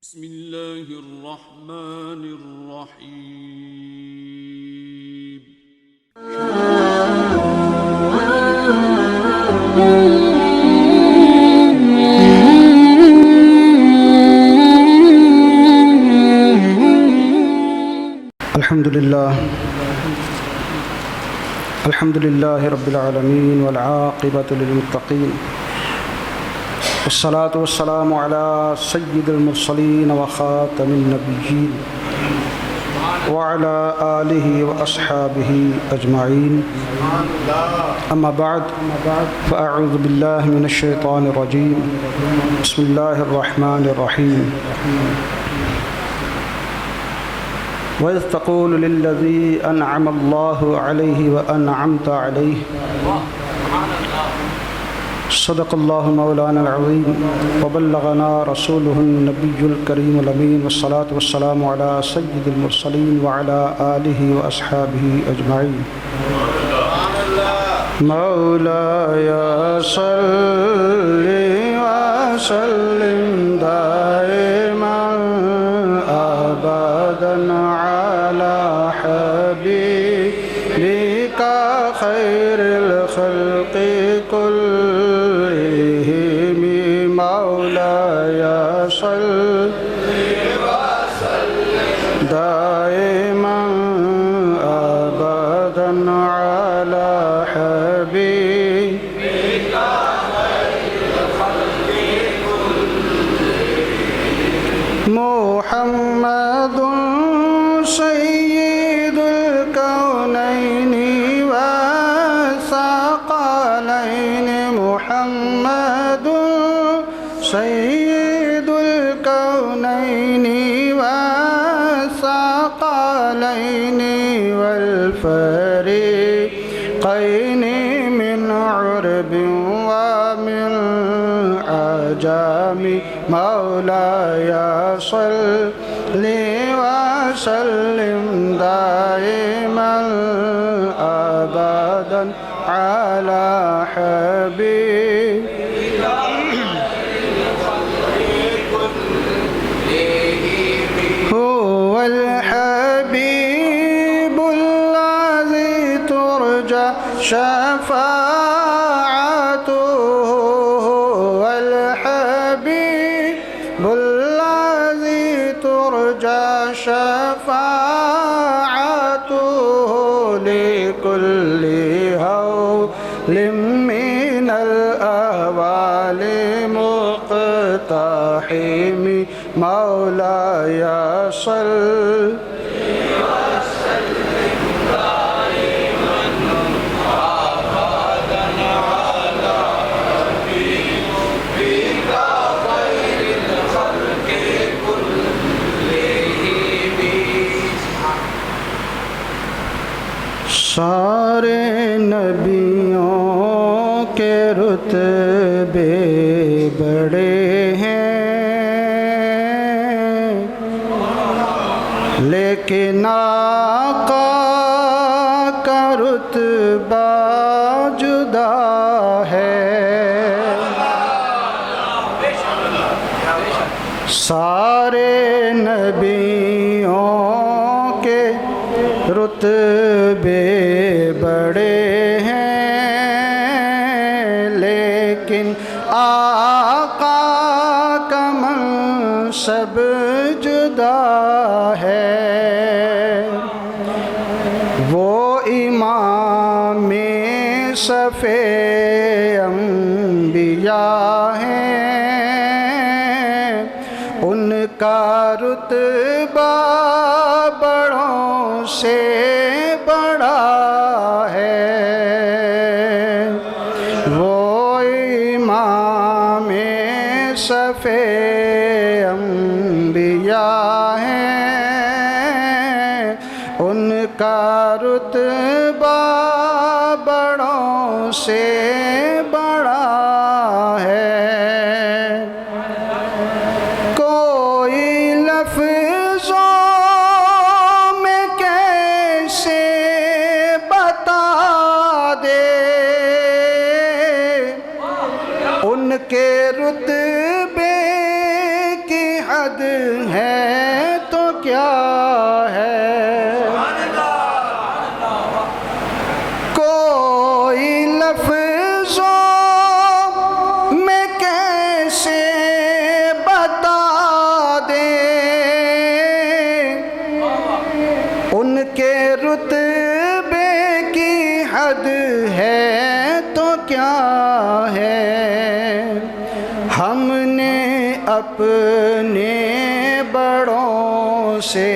بسم الله الرحمن الرحيم. الحمد لله رب العالمين والعاقبة للمتقين والصلاة والسلام على سيد المرسلين وخاتم النبيين وعلى آله وأصحابه أجمعين. أما بعد فأعوذ بالله من الشيطان الرجيم. بسم الله الرحمن الرحيم. وَإِذْ تَقُولُ لِلَّذِي أَنْعَمَ اللَّهُ عَلَيْهِ وَأَنْعَمْتَ عَلَيْهِ صدق الله مولانا العظيم وبلغنا رسوله النبي الكريم الأمين والصلاة والسلام على سيد المرسلين وعلى آله وأصحابه أجمعين. مولاي صل وسلم دائما أبدا على حبيبك خير الخلق كلهم. مولاي صل وسلم دائما أبدا على حبيبك خير الخلق كلهم. محمد سيد الكونين والثقلين. محمد سيد الكونين والثقلين والفريقين من عرب ومن عجم. مولاي صل وسلم دائما أبدا على حبيبك هو الحبيب الذي ترجى شفاعته. هو الحبيب الذي ترجى شفاعته لكل هول من الأهوال مقتحم. مولاي صل وسلم دائما أبدا على حبيبك خير الخلق كلهم. سارے نبیوں کے رتبے بڑے ہیں لیکن آقا کا رتبہ جدا ہے. سارے نبیوں کے رتبے بڑے ہیں لیکن آقا کا منصب جدا ہے. وہ امام صف انبیاء ہیں. ان کا رتبہ بڑوں سے بڑا ہے. وہ امام صف انبیاء ہیں. ان کا رتبہ بڑوں سے بڑا ہے. کوئی لفظوں میں کیسے بتا دے ان کے رتبے کی حد ہے تو کیا ہے، کوئی لفظوں میں کیسے بتا دے، ان کے رتبے کی حد ہے تو کیا ہے، ہم نے اپنے بڑوں سے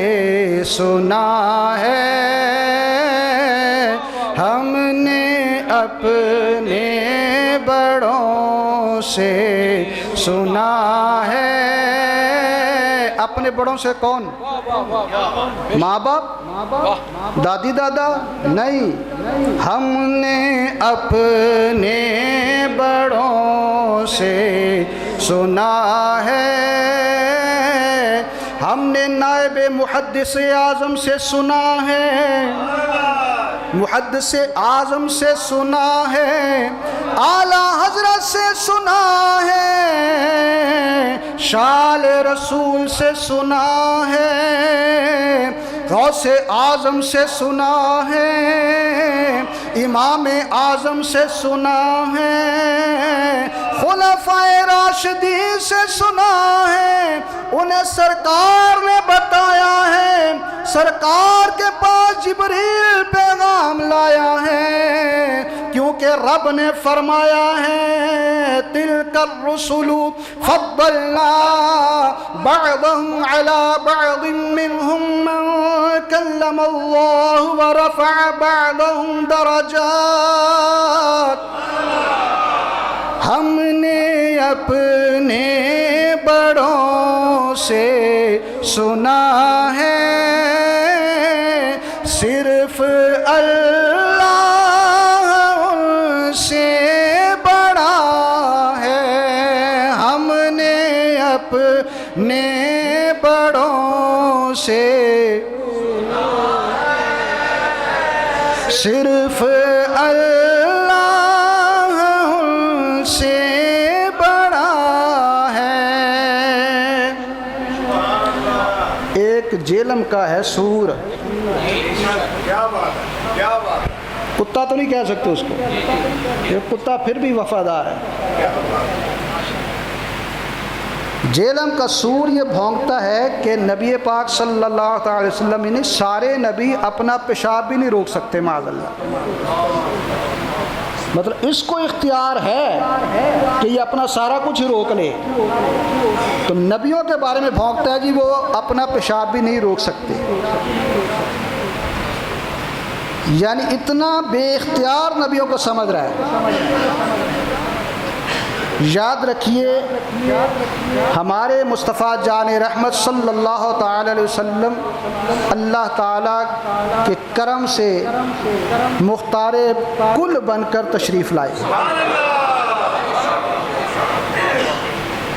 سنا ہے، ہم نے اپنے بڑوں سے سنا ہے۔ اپنے بڑوں سے کون؟ ماں باپ، دادی دادا؟ نہیں، ہم نے اپنے بڑوں سے سنا ہے، ہم نے نائب محدث اعظم سے سنا ہے، محدث اعظم سے سنا ہے، اعلیٰ حضرت سے سنا ہے، شال رسول سے سنا ہے، غوث اعظم سے سنا ہے، امام اعظم سے سنا ہے، خلفائے راشدین سے سنا ہے، انہیں سرکار نے بتایا ہے، سرکار کے پاس جبریل پیغام لایا ہے، کیونکہ رب نے فرمایا ہے تلک الرسل فضلنا بعضهم على بعض منهم من كلم الله ورفع بعضهم درجات، ہم نے اپنے بڑوں سے سنا ہے، صرف اللہ ان سے بڑا ہے، ہم نے اپنے بڑوں سے صرف اللہ ان سے بڑا ہے۔ ایک جیلم کا ہے سور، کتا تو نہیں کہہ سکتے اس کو، یہ کتا پھر بھی وفادار ہے۔ جیلم کا سور یہ بھونکتا ہے کہ نبی پاک صلی اللہ علیہ وسلم نے سارے نبی اپنا پیشاب بھی نہیں روک سکتے معاذ اللہ، مطلب اس کو اختیار ہے کہ یہ اپنا سارا کچھ ہی روک لے، تو نبیوں کے بارے میں بھونکتا ہے جی وہ اپنا پیشاب بھی نہیں روک سکتے، یعنی اتنا بے اختیار نبیوں کو سمجھ رہا ہے۔ یاد رکھیے ہمارے مصطفیٰ جان رحمت صلی اللہ تعالی علیہ وسلم اللہ تعالیٰ کے کرم سے مختار کل بن کر تشریف لائے،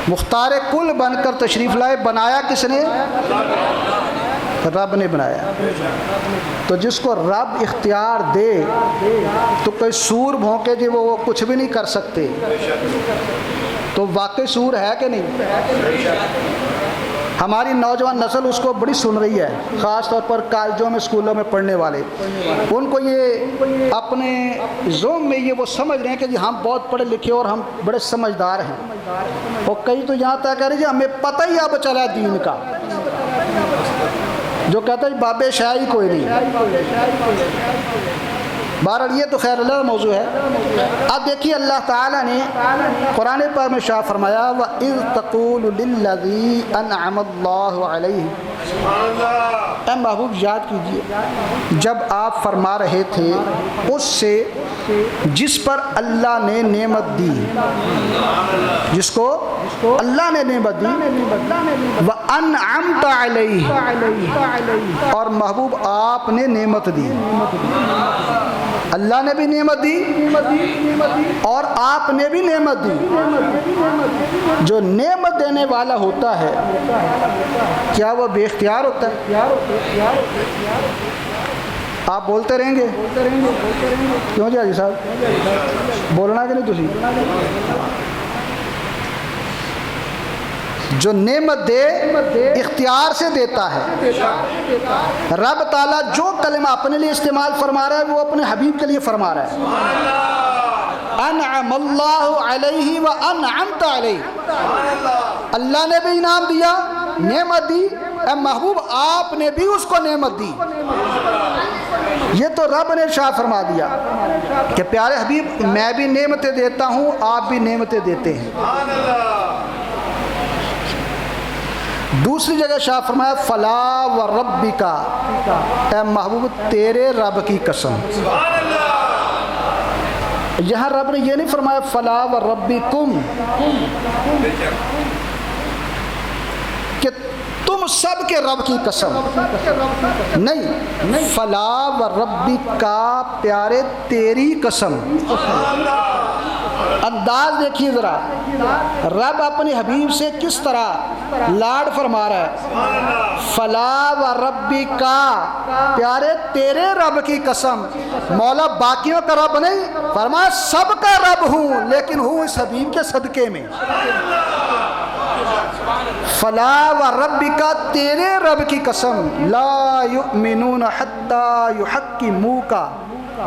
مختار کل بن کر تشریف لائے۔ بنایا کس نے؟ رب نے بنایا۔ تو جس کو رب اختیار دے تو کوئی سور بھونکے جی وہ کچھ بھی نہیں کر سکتے، تو واقعی سور ہے کہ نہیں؟ ہماری نوجوان نسل اس کو بڑی سن رہی ہے، خاص طور پر کالجوں میں اسکولوں میں پڑھنے والے، ان کو یہ اپنے ذہن میں یہ وہ سمجھ رہے ہیں کہ جی ہم بہت پڑھے لکھے اور ہم بڑے سمجھدار ہیں، اور کئی تو یہاں تک کہہ رہے جی ہمیں پتہ ہی اب چلا دین کا، جو کہتا ہے بابے شاہی کوئی نہیں۔ بہرحال یہ تو خیر اللہ موضوع ہے۔ اب دیکھیے اللہ تعالیٰ نے قرآن پاک میں شاہ فرمایا وَإِذْ تَقُولُ لِلَّذِي أَنْعَمَ اللَّهُ عَلَيْهِ، اے محبوب یاد کیجئے جب آپ فرما رہے تھے اس سے جس پر اللہ نے نعمت دی، جس کو اللہ نے نعمت دی، وَأَنْعَمْتَ عَلَيْهِ، اور محبوب آپ نے نعمت دی، اللہ نے بھی نعمت دی اور آپ نے بھی نعمت دی۔ جو نعمت دینے والا ہوتا ہے کیا وہ بے اختیار ہوتا ہے؟ آپ بولتے رہیں گے کیوں جی حاجی صاحب؟ بولنا کہ نہیں تسی؟ جو نعمت دے اختیار سے دیتا ہے۔ رب تعالیٰ جو کلمہ اپنے لیے استعمال فرما رہا ہے وہ اپنے حبیب کے لیے فرما رہا ہے۔ انعم اللہ علیہ وانعمت علیہ، اللہ نے بھی انعام دیا، نعمت دی، اے محبوب آپ نے بھی اس کو نعمت دی۔ یہ تو رب نے ارشاد فرما دیا کہ پیارے حبیب میں بھی نعمتیں دیتا ہوں، آپ بھی نعمتیں دیتے ہیں۔ دوسری جگہ شاہ فرمایا فلا وربک، اے محبوب تیرے رب کی قسم۔ یہاں رب نے یہ نہیں فرمایا فلا وربکم کہ تم سب کے رب کی قسم، نہیں، فلا وربک پیارے تیری قسم۔ انداز دیکھیے ذرا، رب اپنے حبیب سے کس طرح لاڈ فرما رہا ہے۔ فلا وربک، پیارے تیرے رب کی قسم، مولا باقیوں کا رب نہیں، فرمایا سب کا رب ہوں لیکن ہوں اس حبیب کے صدقے میں۔ فلا وربک تیرے رب کی قسم، لا یؤمنون حتی یحکموک،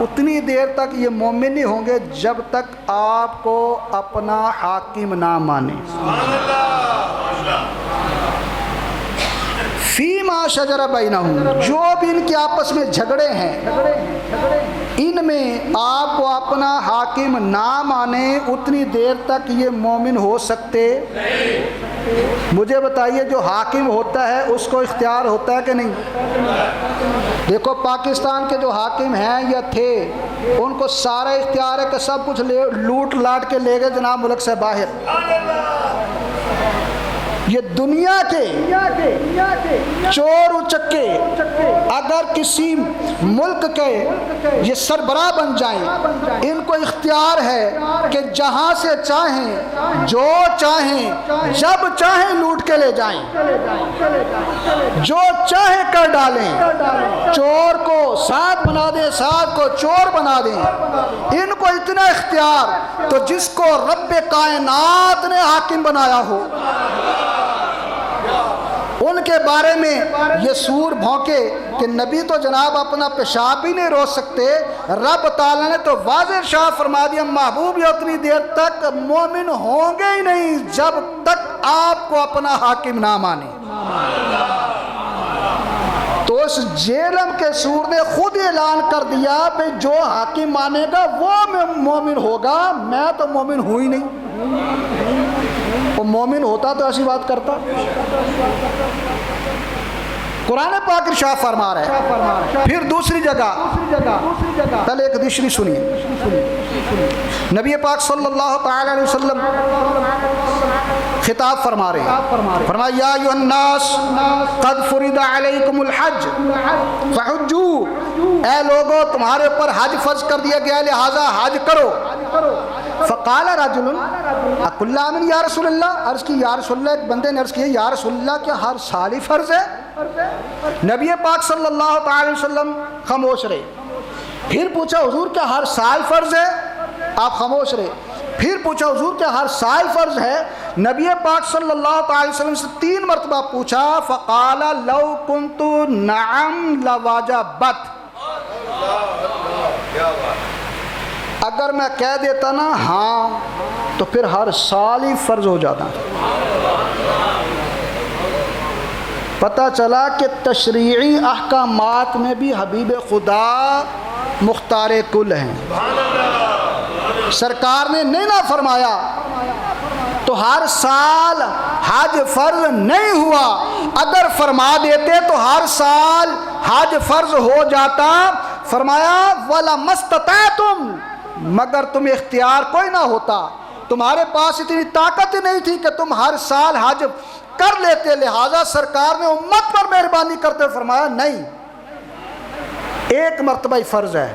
اتنی دیر تک یہ مومن نہیں ہوں گے جب تک آپ کو اپنا حاکم نہ مانے۔ فیما شجر بینہم، جو بھی ان کے آپس میں جھگڑے ہیں ان میں آپ کو اپنا حاکم نہ مانے اتنی دیر تک یہ مومن ہو سکتے۔ مجھے بتائیے جو حاکم ہوتا ہے اس کو اختیار ہوتا ہے کہ نہیں؟ دیکھو پاکستان کے جو حاکم ہیں یا تھے ان کو سارا اختیار ہے کہ سب کچھ لوٹ لاٹ کے لے گئے جناب ملک سے باہر۔ یہ دنیا کے چور اچکے اگر کسی ملک کے یہ سربراہ بن جائیں، ان کو اختیار ہے کہ جہاں سے چاہیں جو چاہیں جب چاہیں لوٹ کے لے جائیں، جو چاہیں کر ڈالیں، چور کو ساتھ بنا دیں، ساتھ کو چور بنا دیں، ان کو اتنا اختیار۔ تو جس کو رب کائنات نے حاکم بنایا ہو ان کے بارے میں یہ سور بھونکے کہ نبی تو جناب اپنا پیشاب بھی نہیں روک سکتے، رب تعالیٰ نے تو واضح ارشاد فرما دیا محبوب یہ اتنی دیر تک مومن ہوں گے ہی نہیں جب تک آپ کو اپنا حاکم نہ مانے۔ تو اس جہلم کے سور نے خود اعلان کر دیا کہ جو حاکم مانے گا وہ مومن ہوگا، میں تو مومن ہوں ہی نہیں۔ وہ مومن ہوتا تو ایسی بات کرتا؟ قرآن پاک ارشاد فرما رہا ہے۔ پھر دوسری جگہ، پہلے ایک حدیث سنیے، نبی پاک صلی اللہ تعالی علیہ وسلم خطاب فرما رہے ہیں، فرمایا یا ایھا الناس قد فرض علیکم الحج فحجوا، اے لوگوں تمہارے اوپر حج فرض کر دیا گیا لہذا حج کرو۔ فقال رجل اکل عام یا رسول اللہ، عرض کی یا رسول اللہ، ایک بندے نے عرض کی یا رسول اللہ کیا ہر سال ہی فرض ہے؟ نبی پاک صلی اللہ تعالی وسلم خاموش رہے۔ پھر پوچھا حضور کیا ہر سال فرض ہے؟ آپ خاموش رہے۔ پھر پوچھا حضور کیا ہر سال فرض ہے؟ نبی پاک صلی اللہ تعالی وسلم سے 3 مرتبہ پوچھا۔ فقال لو کنت نعم لواجبت، اگر میں کہہ دیتا نا ہاں تو پھر ہر سال ہی فرض ہو جاتا۔ پتہ چلا کہ تشریعی احکامات میں بھی حبیب خدا مختار کل ہیں۔ سرکار نے نہیں نہ فرمایا تو ہر سال حج فرض نہیں ہوا، اگر فرما دیتے تو ہر سال حج فرض ہو جاتا۔ فرمایا وَلَمَا اسْتَطَعْتُمْ، مگر تمہیں اختیار کوئی نہ ہوتا، تمہارے پاس اتنی طاقت نہیں تھی کہ تم ہر سال حج کر لیتے، لہذا سرکار نے امت پر مہربانی کرتے فرمایا نہیں، ایک مرتبہ ہی فرض ہے۔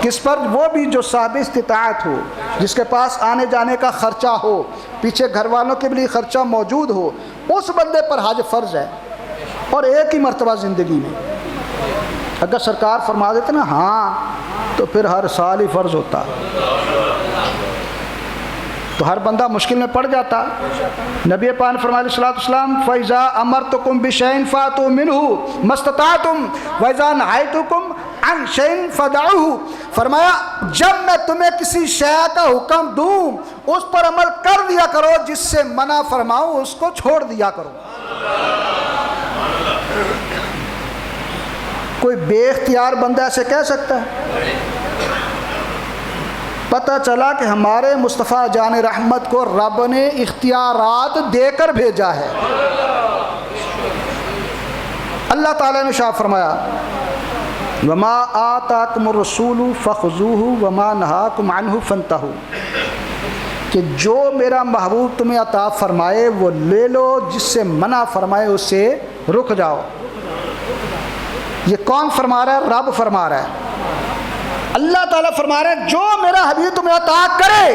کس پر؟ وہ بھی جو صاحب استطاعت ہو، جس کے پاس آنے جانے کا خرچہ ہو، پیچھے گھر والوں کے لیے خرچہ موجود ہو، اس بندے پر حج فرض ہے، اور ایک ہی مرتبہ زندگی میں۔ اگر سرکار فرما دیتے نا ہاں تو پھر ہر سال ہی فرض ہوتا۔ تو ہر بندہ مشکل میں پڑ جاتا. نبی پاک نے فرمایا علیہ الصلوۃ والسلام فَإِذَا أَمَرْتُكُم بِشَيْءٍ فَأْتُوا مِنْهُ مَا اسْتَطَعْتُمْ وَإِذَا نَهَيْتُكُمْ عَنْ شَيْءٍ فَدَعُوهُ. فرمایا جب میں تمہیں کسی شے کا حکم دوں اس پر عمل کر دیا کرو، جس سے منع فرماؤں اس کو چھوڑ دیا کرو. کوئی بے اختیار بندہ ایسے کہہ سکتا ہے؟ پتہ چلا کہ ہمارے مصطفیٰ جان رحمت کو رب نے اختیارات دے کر بھیجا ہے. اللہ تعالیٰ نے شاہ فرمایا وما آتاکم الرسول فخذوہ وما نہاکم عنہ فانتہوا، کہ جو میرا محبوب تمہیں عطا فرمائے وہ لے لو، جس سے منع فرمائے اس سے رک جاؤ. یہ کون فرما رہا ہے؟ رب فرما رہا ہے. اللہ تعالیٰ فرما رہے ہیں جو میرا حبیب تمہیں عطا کرے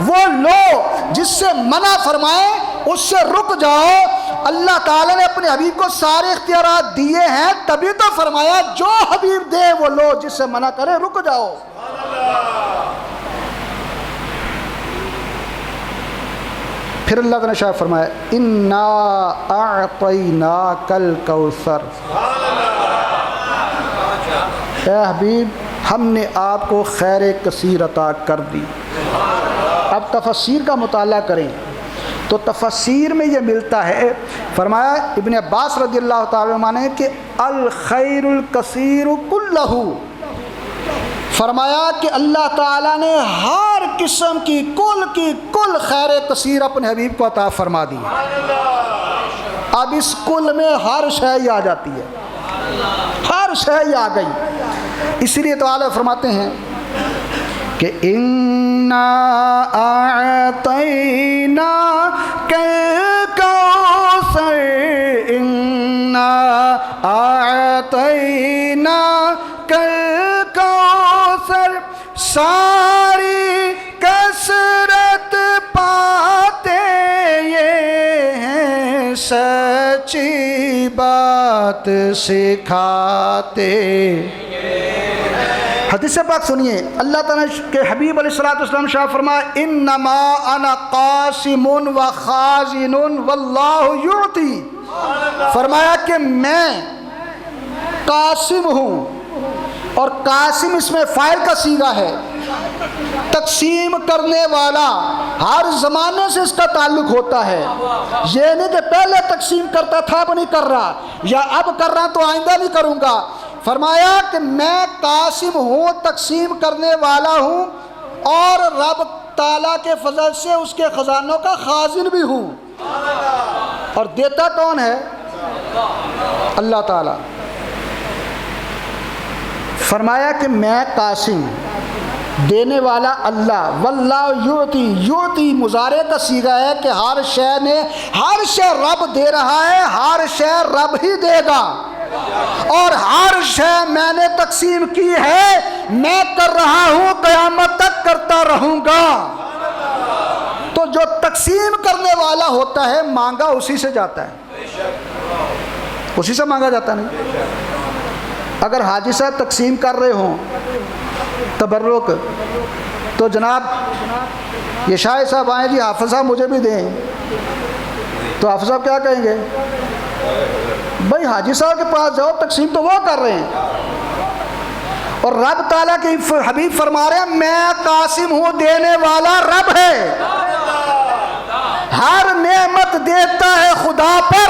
وہ لو، جس سے منع فرمائے اس سے رک جاؤ. اللہ تعالیٰ نے اپنے حبیب کو سارے اختیارات دیے ہیں، تبھی تو فرمایا جو حبیب دے وہ لو، جس سے منع کرے رک جاؤ. پھر اللہ تعالیٰ نے شاہ فرمایا انا اعطیناک الکوثر. اے حبیب ہم نے آپ کو خیر کثیر عطا کر دی. اب تفسیر کا مطالعہ کریں تو تفسیر میں یہ ملتا ہے. فرمایا ابن عباس رضی اللہ تعالیٰ عنہ نے کہ الخیر الکثیر کلہ، فرمایا کہ اللہ تعالیٰ نے ہر قسم کی کل خیر کثیر اپنے حبیب کو عطا فرما دی. اب اس کل میں ہر شے آ جاتی ہے، ہر شے آ گئی. اسی لیے تعالیٰ فرماتے ہیں کہ انا اعطیناک الکوثر انا اعطیناک الکوثر. ساری کثرت پاتے یہ ہیں، سچی بات سکھاتے. حدیث پاک سنیے، اللہ تعالیٰ کے حبیب علیہ الصلوۃ والسلام شاہ فرمایا انما انا قاسم و خازن واللہ یعطی. فرمایا کہ میں قاسم ہوں، اور قاسم اس میں فاعل کا صیغہ ہے، تقسیم کرنے والا. ہر زمانے سے اس کا تعلق ہوتا ہے. یہ نہیں کہ پہلے تقسیم کرتا تھا اب نہیں کر رہا، یا اب کر رہا تو آئندہ نہیں کروں گا. فرمایا کہ میں قاسم ہوں، تقسیم کرنے والا ہوں، اور رب تعالیٰ کے فضل سے اس کے خزانوں کا خازن بھی ہوں. اور دیتا کون ہے؟ اللہ تعالیٰ. فرمایا کہ میں قاسم، دینے والا اللہ. واللہ یعطی، یعطی مضارع کا صیغہ ہے کہ ہر شے رب دے رہا ہے، ہر شے رب ہی دے گا، اور ہر شے میں نے تقسیم کی ہے، میں کر رہا ہوں، قیامت تک کرتا رہوں گا. تو جو تقسیم کرنے والا ہوتا ہے مانگا اسی سے جاتا ہے، اسی سے مانگا جاتا نہیں. اگر حاجی صاحب تقسیم کر رہے ہوں تبرک، تو جناب یہ شاہ صاحب آئیں جی حافظ صاحب مجھے بھی دیں، تو حافظ صاحب کیا کہیں گے؟ بھائی حاجی صاحب کے پاس جاؤ، تقسیم تو وہ کر رہے ہیں. اور رب تعالیٰ کے حبیب فرما رہے ہیں میں قاسم ہوں، دینے والا رب ہے. ہر نعمت دیتا ہے خدا پر،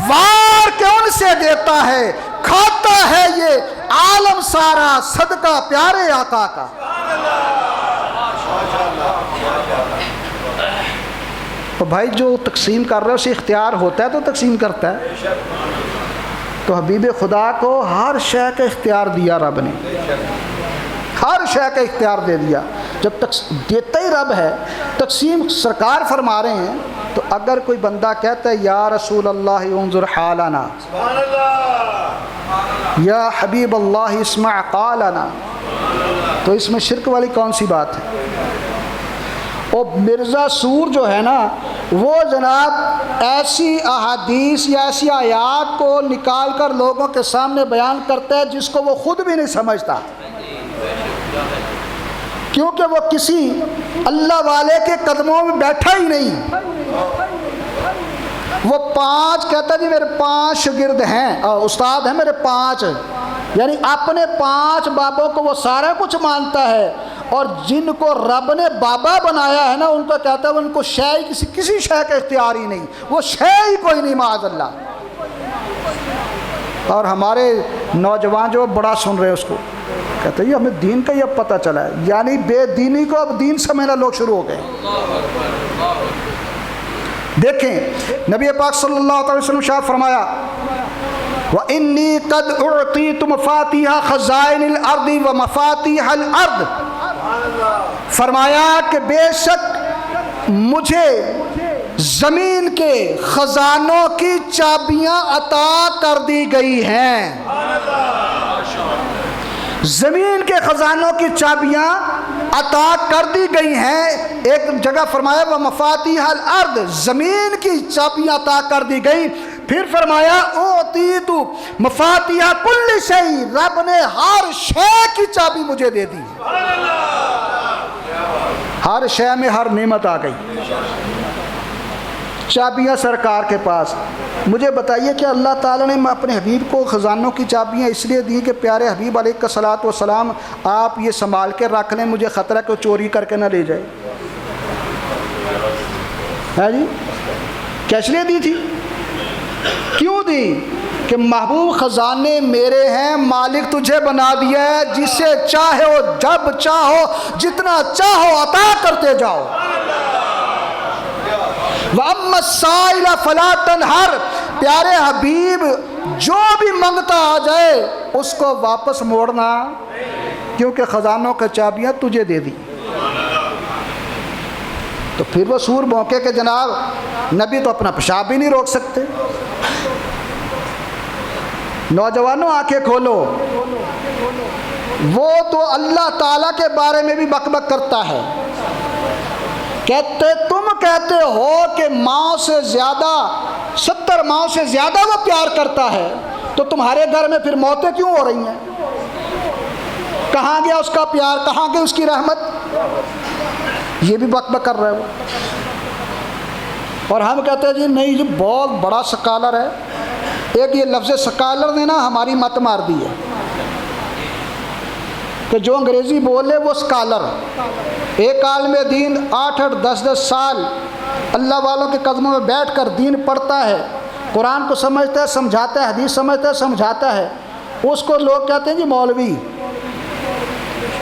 وار کے ان سے دیتا ہے، کھاتا ہے یہ عالم سارا، صدقہ پیارے آقا کا. تو بھائی جو تقسیم کر رہا ہے اسے اختیار ہوتا ہے تو تقسیم کرتا ہے. تو حبیب خدا کو ہر شے کا اختیار دیا رب نے، ہر شے کا اختیار دے دیا. جب دیتا ہی رب ہے، تقسیم سرکار فرما رہے ہیں. تو اگر کوئی بندہ کہتا ہے یا رسول اللہ انظر حالنا، یا حبیب اللہ اسمع قالنا، تو اس میں شرک والی کون سی بات ہے؟ اور مرزا سور جو ہے نا، وہ جناب ایسی احادیث یا ایسی آیات کو نکال کر لوگوں کے سامنے بیان کرتا ہے جس کو وہ خود بھی نہیں سمجھتا. کیونکہ وہ کسی اللہ والے کے قدموں میں بیٹھا ہی نہیں۔ وہ 5 کہتا جی میرے 5 شاگرد ہیں، استاد ہیں میرے 5، یعنی اپنے 5 بابوں کو وہ سارا کچھ مانتا ہے، اور جن کو رب نے بابا بنایا ہے نا ان کو کہتا ہے ان کو کسی شے کا اختیار ہی نہیں، وہ شے ہی کوئی نہیں معاذ اللہ۔ اور ہمارے نوجوان جو بڑا سن رہے ہیں اس کو کہتے ہیں یہ ہمیں دین کا یہ اب پتہ چلا ہے، یعنی بے دینی کو اب دین سمجھنا لوگ شروع ہو گئے۔ دیکھیں نبی پاک صلی اللہ علیہ وسلم شاہ فرمایا وَإِنِّي قَدْ أُعْطِيتُ مَفَاتِيحَ خَزَائِنِ الْأَرْضِ وَمَفَاتِيحَ الْأَرْضِ، فرمایا کہ بے شک مجھے زمین کے خزانوں کی چابیاں عطا کر دی گئی ہیں، زمین کے خزانوں کی چابیاں عطا کر دی گئی ہیں۔ ایک جگہ فرمایا وہ مفاتیح الارض، زمین کی چابیاں عطا کر دی گئی۔ پھر فرمایا اوتیت مفاتیح کل شیء، رب نے ہر شے کی چابی مجھے دے دی، ہر شے میں ہر نعمت آ گئی، چابیاں سرکار کے پاس۔ مجھے بتائیے کہ اللہ تعالیٰ نے اپنے حبیب کو خزانوں کی چابیاں اس لیے دی کہ پیارے حبیب علیہ الصلوۃ والسلام آپ یہ سنبھال کے رکھ لیں، مجھے خطرہ کہ چوری کر کے نہ لے جائے؟ ہے جی کیس لیے دی تھی؟ کیوں دی؟ کہ محبوب خزانے میرے ہیں، مالک تجھے بنا دیا ہے، جسے چاہو جب چاہو جتنا چاہو عطا کرتے جاؤ۔ وَأَمَّا السَّائِلَ فَلَا تَنْهَرْ، پیارے حبیب جو بھی منگتا آ جائے اس کو واپس موڑنا، کیونکہ خزانوں کا چابیاں تجھے دے دی۔ تو پھر وہ سور موقع کہ جناب نبی تو اپنا پیشاب بھی نہیں روک سکتے۔ نوجوانوں آنکھیں کھولو، وہ تو اللہ تعالیٰ کے بارے میں بھی بک بک کرتا ہے، تم کہتے ہو کہ ماں سے زیادہ 70 ماں سے زیادہ وہ پیار کرتا ہے، تو تمہارے گھر میں پھر موتیں کیوں ہو رہی ہیں؟ کہاں گیا اس کا پیار، کہاں گئی اس کی رحمت؟ یہ بھی بک بک کر رہے ہو۔ اور ہم کہتے ہیں جی نہیں یہ بہت بڑا سکالر ہے۔ ایک یہ لفظ سکالر نے نا ہماری مت مار دی ہے کہ جو انگریزی بولے وہ سکالر۔ ایک عالم دین 8-8 10-10 سال اللہ والوں کے قدموں میں بیٹھ کر دین پڑھتا ہے، قرآن کو سمجھتا ہے، سمجھاتا ہے، حدیث سمجھتا ہے، سمجھاتا ہے، اس کو لوگ کہتے ہیں جی مولوی۔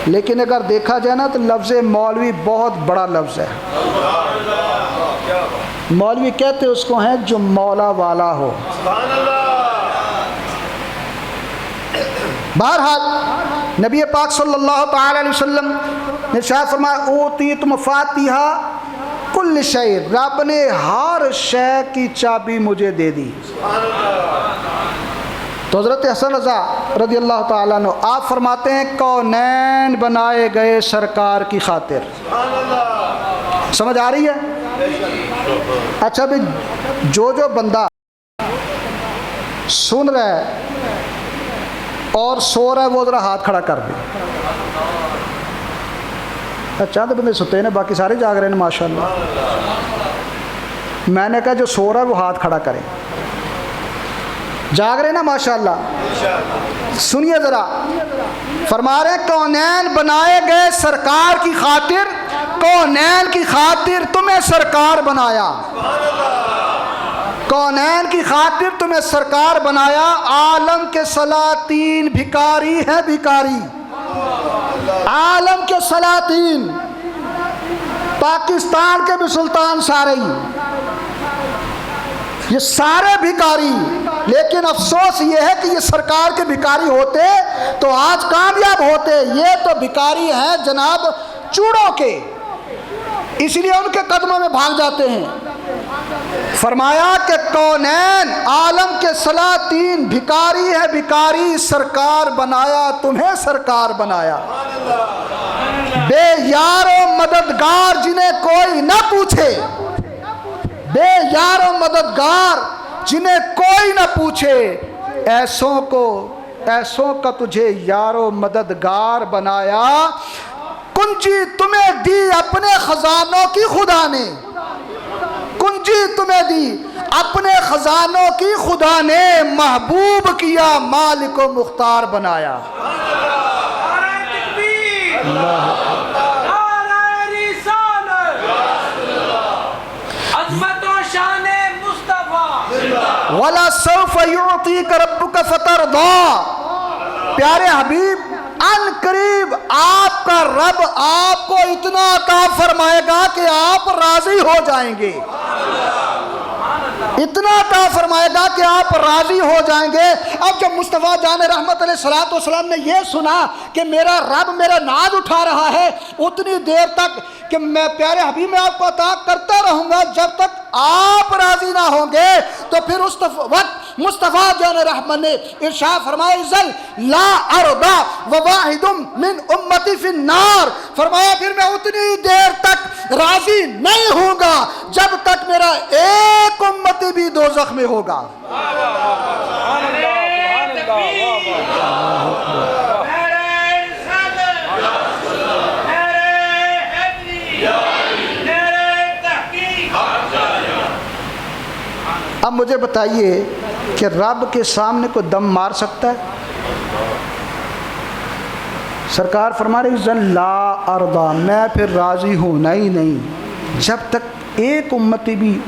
لیکن اگر دیکھا جائے نا تو لفظ مولوی بہت بڑا لفظ ہے۔ مولوی کہتے اس کو ہیں جو مولا والا ہو۔ بہرحال نبی پاک صلی اللہ تعالی علیہ وسلم نے ارشاد فرمایا اوتیت مفاتیح کل شیء، رب نے ہر شے کی چابی مجھے دے دی۔ تو حضرت حسن رضا رضی اللہ تعالیٰ عنہ آپ فرماتے ہیں کونین بنائے گئے سرکار کی خاطر۔ سمجھ آ رہی ہے؟ اچھا بھی جو بندہ سن رہا ہے اور سو رہا ہے وہ ذرا ہاتھ کھڑا کر دے۔ چند بندے سوتے ہیں، باقی سارے جاگ رہے ہیں ماشاءاللہ۔ میں نے کہا جو سو رہا ہے وہ ہاتھ کھڑا کرے، جاگ رہے نا ماشاءاللہ۔ سنیے ذرا، فرما رہے کونین بنائے گئے سرکار کی خاطر، کونین کی خاطر تمہیں سرکار بنایا، کونین کی خاطر تمہیں سرکار بنایا۔ عالم کے سلاطین بھکاری ہے بھکاری، عالم کے سلاطین، پاکستان کے بھی سلطان سارے ہی، یہ سارے بھکاری۔ لیکن افسوس یہ ہے کہ یہ سرکار کے بھکاری ہوتے تو آج کامیاب ہوتے، یہ تو بھکاری ہیں جناب چوڑوں کے، اس لیے ان کے قدموں میں بھاگ جاتے ہیں۔ فرمایا کہ کونین عالم کے سلاطین بھکاری ہے بھکاری، سرکار بنایا تمہیں سرکار بنایا۔ بے یار و مددگار جنہیں کوئی نہ پوچھے، بے یار و مددگار جنہیں کوئی نہ پوچھے، ایسوں کا تجھے یار و مددگار بنایا۔ کنجی تمہیں دی اپنے خزانوں کی خدا نے، کنجی تمہیں دی اپنے خزانوں کی خدا نے، محبوب کیا مالک و مختار بنایا۔ وَلَا سَوْفَ يُعْطِيكَ رَبُّكَ فَتَرْضَىٰ، پیارے حبیب ان قریب آپ کا رب آپ کو اتنا عطا فرمائے گا کہ آپ راضی ہو جائیں گے، اتنا عطا فرمائے گا کہ آپ راضی ہو جائیں گے۔ اب جب مصطفیٰ جان رحمت علیہ السلام نے یہ سنا کہ میرا رب میرا ناز اٹھا رہا ہے، اتنی دیر تک کہ میں پیارے حبیب میں آپ کو عطا کرتا رہوں گا جب تک آپ راضی نہ ہوں گے، تو پھر اس وقت مصطفیٰ جان رحمت نے ارشاد فرمایا ذل لا ارضا وواحد من امتی فی النار، فرمایا پھر میں اتنی دیر تک راضی نہیں ہوں گا جب تک میرا ایک امتی بھی دوزخ میں ہوگا۔ اب مجھے بتائیے کہ رب کے سامنے کوئی دم مار سکتا ہے؟ سرکار فرما رہی ذل لا ارضا، میں پھر راضی ہونا ہی نہیں جب تک ایک امتی بھی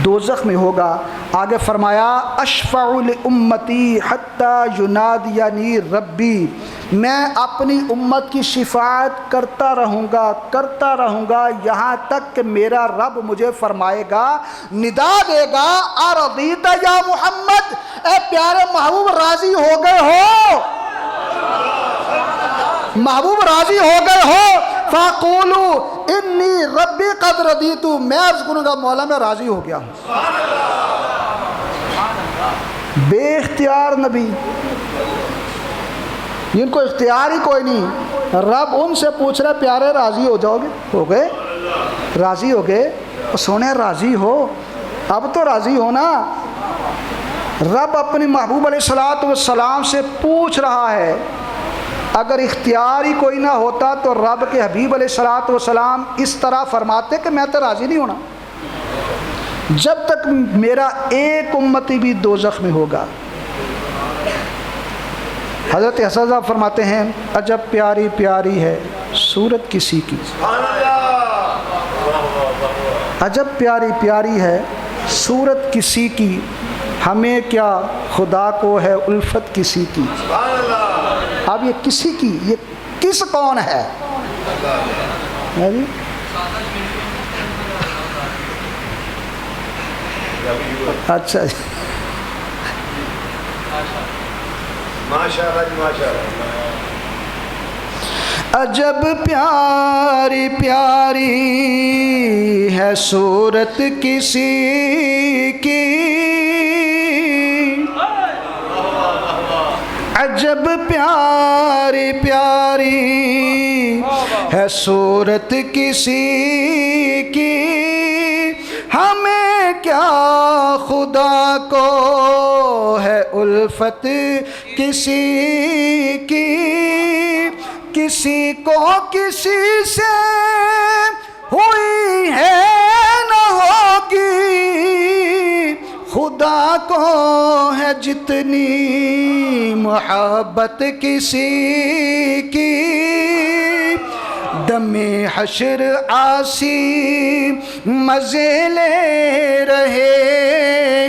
دوزخ میں ہوگا۔ آگے فرمایا اشفع لامتی حتی ینادینی ربی، میں اپنی امت کی شفاعت کرتا رہوں گا یہاں تک کہ میرا رب مجھے فرمائے گا، ندا دے گا ارضیت یا محمد، اے پیارے محبوب راضی ہو گئے ہو، محبوب راضی ہو گئے ہو، فَقُولُوا اِنِّي رَبِّي قَدْ رَضِيتُ، میں عرض کروں گا مولا میں راضی ہو گیا ہوں۔ بے اختیار نبی، جن کو اختیار ہی کوئی نہیں، رب ان سے پوچھ رہے پیارے راضی ہو جاؤ گے؟ ہو گئے؟ راضی ہو گئے؟ سونے راضی ہو، اب تو راضی ہو نا۔ رب اپنی محبوب علیہ السلام سے پوچھ رہا ہے، اگر اختیار ہی کوئی نہ ہوتا تو رب کے حبیب علیہ السلام اس طرح فرماتے کہ میں تو راضی نہیں ہونا جب تک میرا ایک امتی بھی دوزخ میں ہوگا۔ حضرت حسن صاحب فرماتے ہیں عجب پیاری پیاری ہے صورت کسی کی، عجب پیاری پیاری ہے صورت کسی کی، ہمیں کیا خدا کو ہے الفت کسی کی۔ اب یہ کسی کی، یہ کس کون ہے؟ اچھا عجب پیاری پیاری ہے صورت کسی کی، عجب پیاری پیاری ہے صورت کسی کی، ہمیں کیا خدا کو ہے الفت کسی کی، کسی کو کسی سے ہوئی ہے نہ ہوگی، خدا کو ہے جتنی محبت کسی کی، دم حشر عاصی مزے لے رہے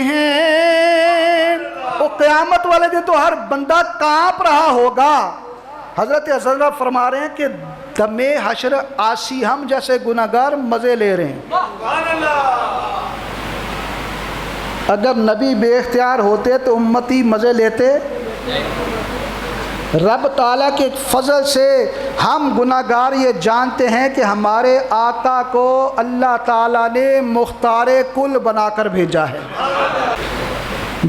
ہیں، وہ قیامت والے دن تو ہر بندہ کانپ رہا ہوگا۔ حضرت حضرت فرما رہے ہیں کہ دم حشر عاصی ہم جیسے گناہگار مزے لے رہے ہیں۔ اگر نبی بے اختیار ہوتے تو امتی مزے لیتے؟ رب تعالیٰ کے فضل سے ہم گناہگار یہ جانتے ہیں کہ ہمارے آقا کو اللہ تعالیٰ نے مختار کل بنا کر بھیجا ہے۔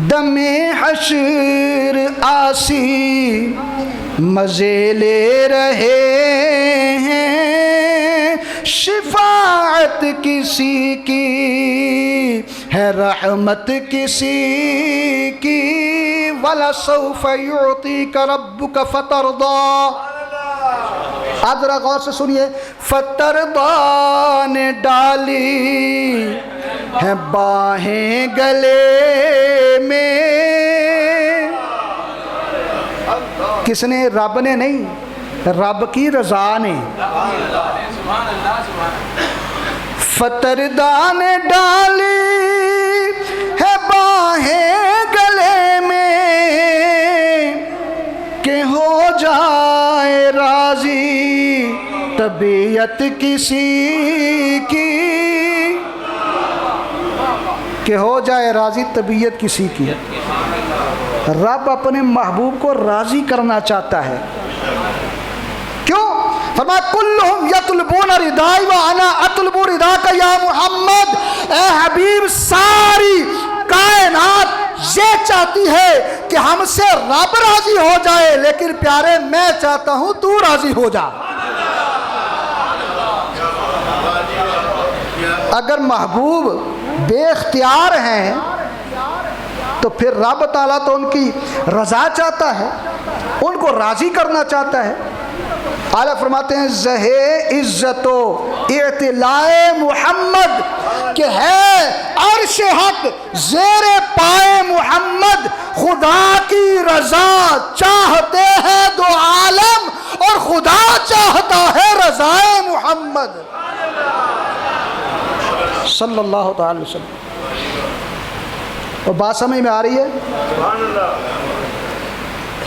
دم حشر عاصی مزے لے رہے ہیں، شفاعت کسی کی ہے رحمت کسی کی، وَلَسَوْفَ يُعْطِيكَ رَبُّكَ فَتَرْضَىٰ، آپ ذرا غور سے سنیے، فترضا نے ڈالی ہیں باہیں گلے میں، کس نے؟ رب نے نہیں، رب کی رضا نے۔ فترضا نے ڈالی ہے باہیں گلے میں کہ ہو جائے راضی طبیعت کسی کی، کہ ہو جائے راضی طبیعت کسی کی۔ رب اپنے محبوب کو راضی کرنا چاہتا ہے، کیوں؟ فرمایا کلہم یطلبون ردائی وانا اطلب رداک یا محمد، اے حبیب ساری کائنات یہ چاہتی ہے کہ ہم سے رب راضی ہو جائے، لیکن پیارے میں چاہتا ہوں تو راضی ہو جا۔ اگر محبوب بے اختیار ہیں تو پھر رب تعالیٰ تو ان کی رضا چاہتا ہے، ان کو راضی کرنا چاہتا ہے۔ اعلیٰ فرماتے ہیں زہے عزت و اعتلاء محمد کہ ہے عرش حق زیر پائے محمد، خدا کی رضا چاہتے ہیں دو عالم اور خدا چاہتا ہے رضا محمد صلی اللہ تعالی وسلم۔ اور بات سمجھ میں آ رہی ہے؟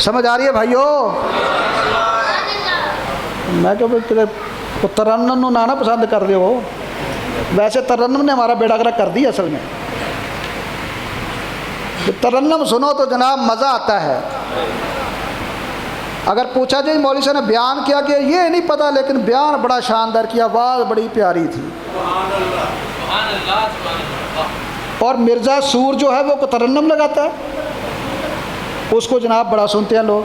سمجھ آ رہی ہے بھائیو؟ میں کہ تیرے کو ترنم نو نہ پسند کر دے ہو، ویسے ترنم نے ہمارا بیڑا گرک کر دی اصل میں۔ ترنم سنو تو جناب مزہ آتا ہے۔ اگر پوچھا جائے مولوی صاحب نے بیان کیا کہ یہ نہیں پتہ، لیکن بیان بڑا شاندار کیا، آواز بڑی پیاری تھی۔ اور مرزا سور جو ہے وہ ترنم لگاتا ہے، اس کو جناب بڑا سنتے ہیں لوگ۔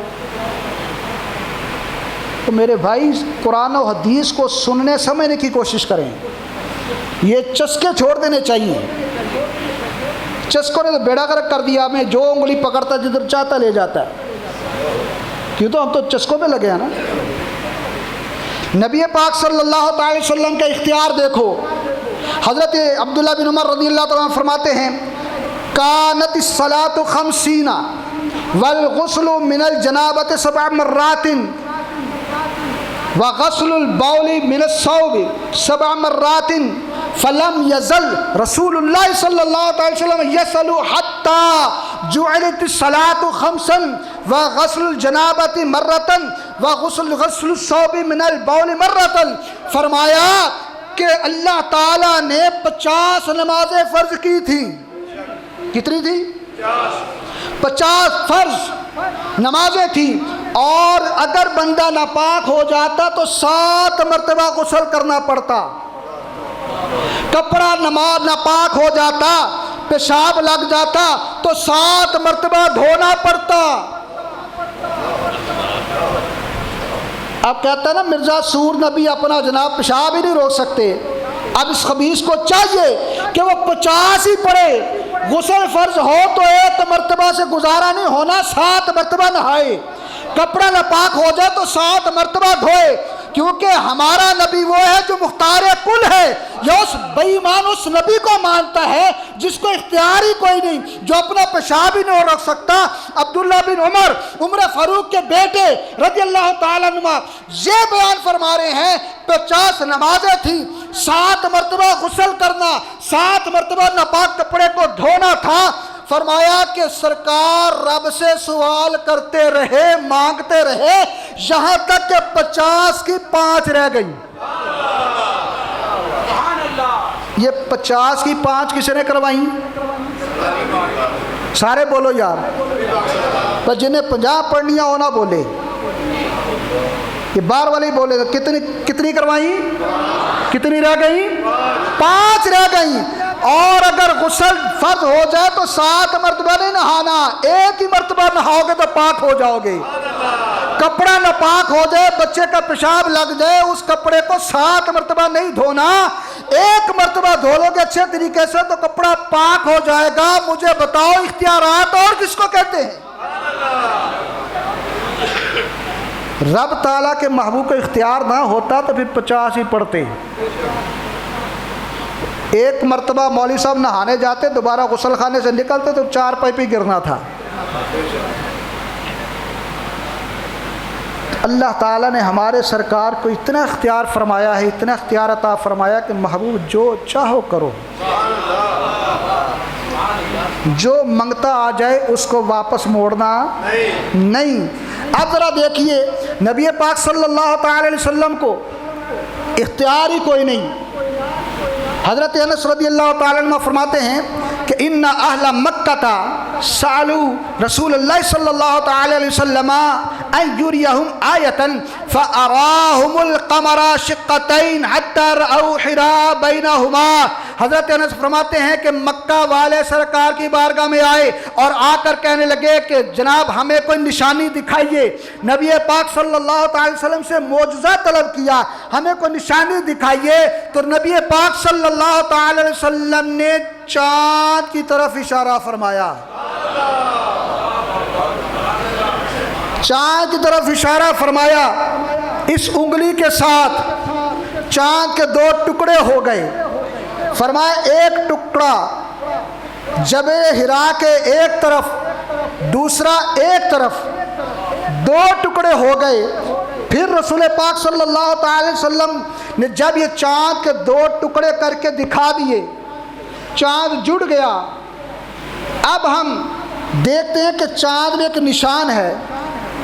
تو میرے بھائی قرآن و حدیث کو سننے سمجھنے کی کوشش کریں، یہ چسکے چھوڑ دینے چاہیے۔ چسکوں نے تو بیڑا گرک کر دیا، میں جو انگلی پکڑتا جدھر چاہتا لے جاتا ہے، کیوں تو ہم تو چسکوں پہ لگے ہیں نا۔ نبی پاک صلی اللہ تعالی وسلم کا اختیار دیکھو، حضرت عبداللہ بن عمر رضی اللہ تعالیٰ عنہ فرماتے ہیں کانت الصلاۃ 50 والغسل من الجنابۃ 7 مرات وغسل البول من الثوب 7 مرات فلم یزل رسول اللہ صلی اللہ علیہ وسلم یسأل حتی جعلت الصلاۃ 5 وغسل الجنابۃ مرۃ وغسل الثوب من البول مرۃ۔ فرمایا کہ اللہ تعالیٰ نے 50 نمازیں فرض کی تھیں۔ کتنی تھی؟ 50 فرض نمازیں تھیں، اور اگر بندہ ناپاک ہو جاتا تو 7 مرتبہ غسل کرنا پڑتا۔ کپڑا ناپاک ہو جاتا، پیشاب لگ جاتا تو 7 مرتبہ دھونا پڑتا۔ اب کہتا ہے نا مرزا سور نبی اپنا جناب پیشاب ہی نہیں روک سکتے، اب اس خبیث کو چاہیے کہ وہ 50 ہی پڑھے، غسل فرض ہو تو 1 مرتبہ سے گزارا نہیں ہونا، 7 مرتبہ نہائے، کپڑا ناپاک ہو جائے تو 7 مرتبہ دھوئے، کیونکہ ہمارا نبی وہ ہے جو مختار کل ہے، یا اس بے ایمان اس نبی کو مانتا ہے جس کو اختیار ہی کوئی نہیں، جو اپنا پیشاب ہی نہیں رکھ سکتا۔ عبداللہ بن عمر فاروق کے بیٹے رضی اللہ تعالیٰ عنہ یہ بیان فرما رہے ہیں 50 نمازیں تھیں، 7 مرتبہ غسل کرنا، 7 مرتبہ ناپاک کپڑے کو دھونا تھا۔ فرمایا کہ سرکار رب سے سوال کرتے رہے، مانگتے رہے، یہاں تک کہ 50 کی 5 رہ گئی۔ یہ 50 کی 5 کسی نے کروائیں؟ سارے بولو یار، پر جنہیں 50 پڑھنیاں ہونا بولے، یہ بار والی بولے تو کتنی کروائیں؟ کتنی رہ گئیں؟ 5 رہ گئیں۔ اور اگر غسل فرض ہو جائے تو 7 مرتبہ نہیں نہانا، 1 ہی مرتبہ نہاؤ گے تو پاک ہو جاؤ گے۔ کپڑا ناپاک ہو جائے، بچے کا پیشاب لگ جائے، اس کپڑے کو 7 مرتبہ نہیں دھونا، 1 مرتبہ دھو لو گے اچھے طریقے سے تو کپڑا پاک ہو جائے گا۔ مجھے بتاؤ اختیارات اور کس کو کہتے ہیں؟ رب تعالیٰ کے محبوب کا اختیار نہ ہوتا تو پھر 50 ہی پڑھتے. ایک مرتبہ مولوی صاحب نہانے جاتے, دوبارہ غسل خانے سے نکلتے تو 4 پہ گرنا تھا. اللہ تعالیٰ نے ہمارے سرکار کو اتنا اختیار فرمایا ہے, اتنا اختیار عطا فرمایا کہ محبوب جو چاہو کرو, جو منگتا آ جائے اس کو واپس موڑنا نہیں. اب ذرا دیکھیے, نبی پاک صلی اللہ تعالی علیہ وسلم کو اختیار ہی کوئی نہیں. حضرت انس رضی اللہ تعالی عنہ فرماتے ہیں کہ ان اہل مکہ سألوا رسول اللہ صلی اللہ تعالی علیہ وسلم ان یریہم آیتا فاراہم القمر شقتین حتی رأوا حراء بینہما. حضرت انس فرماتے ہیں کہ مکہ والے سرکار کی بارگاہ میں آئے اور آ کر کہنے لگے کہ جناب ہمیں کوئی نشانی دکھائیے. نبی پاک صلی اللہ تعالی وسلم سے معجزہ طلب کیا, ہمیں کوئی نشانی دکھائیے. تو نبی پاک صلی اللہ تعالی علیہ وسلم نے چاند کی طرف اشارہ فرمایا, چاند کی طرف اشارہ فرمایا. اس انگلی کے ساتھ چاند کے 2 ٹکڑے ہو گئے. فرمایا ایک ٹکڑا جبل ہرا کے ایک طرف, دوسرا ایک طرف, 2 ٹکڑے ہو گئے. پھر رسول پاک صلی اللہ تعالی وسلم نے جب یہ چاند کے 2 ٹکڑے کر کے دکھا دیے, چاند جڑ گیا. اب ہم دیکھتے ہیں کہ چاند میں ایک نشان ہے.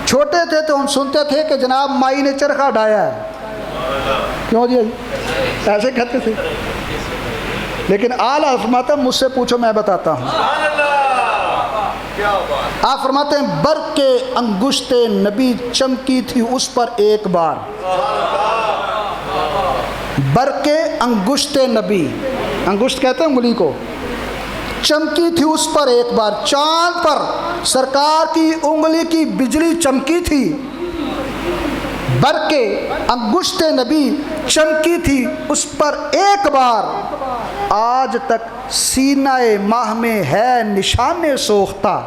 چھوٹے تھے تو ہم سنتے تھے کہ جناب مائی نے چرخہ ڈایا ہے, کیوں جی ایسے کہتے تھے. لیکن اعلیٰ فرماتا ہے مجھ سے پوچھو میں بتاتا ہوں. آپ فرماتے ہیں برق کے انگشت نبی چمکی تھی اس پر ایک بار. برق کے انگشت نبی, انگشت کہتے ہیں انگلی کو, چمکی تھی اس پر ایک بار. چاند پر سرکار کی انگلی کی بجلی چمکی تھی, برق انگشت نبی چمکی تھی اس پر ایک بار. آج تک سینہ ماہ میں ہے نشان سوختہ,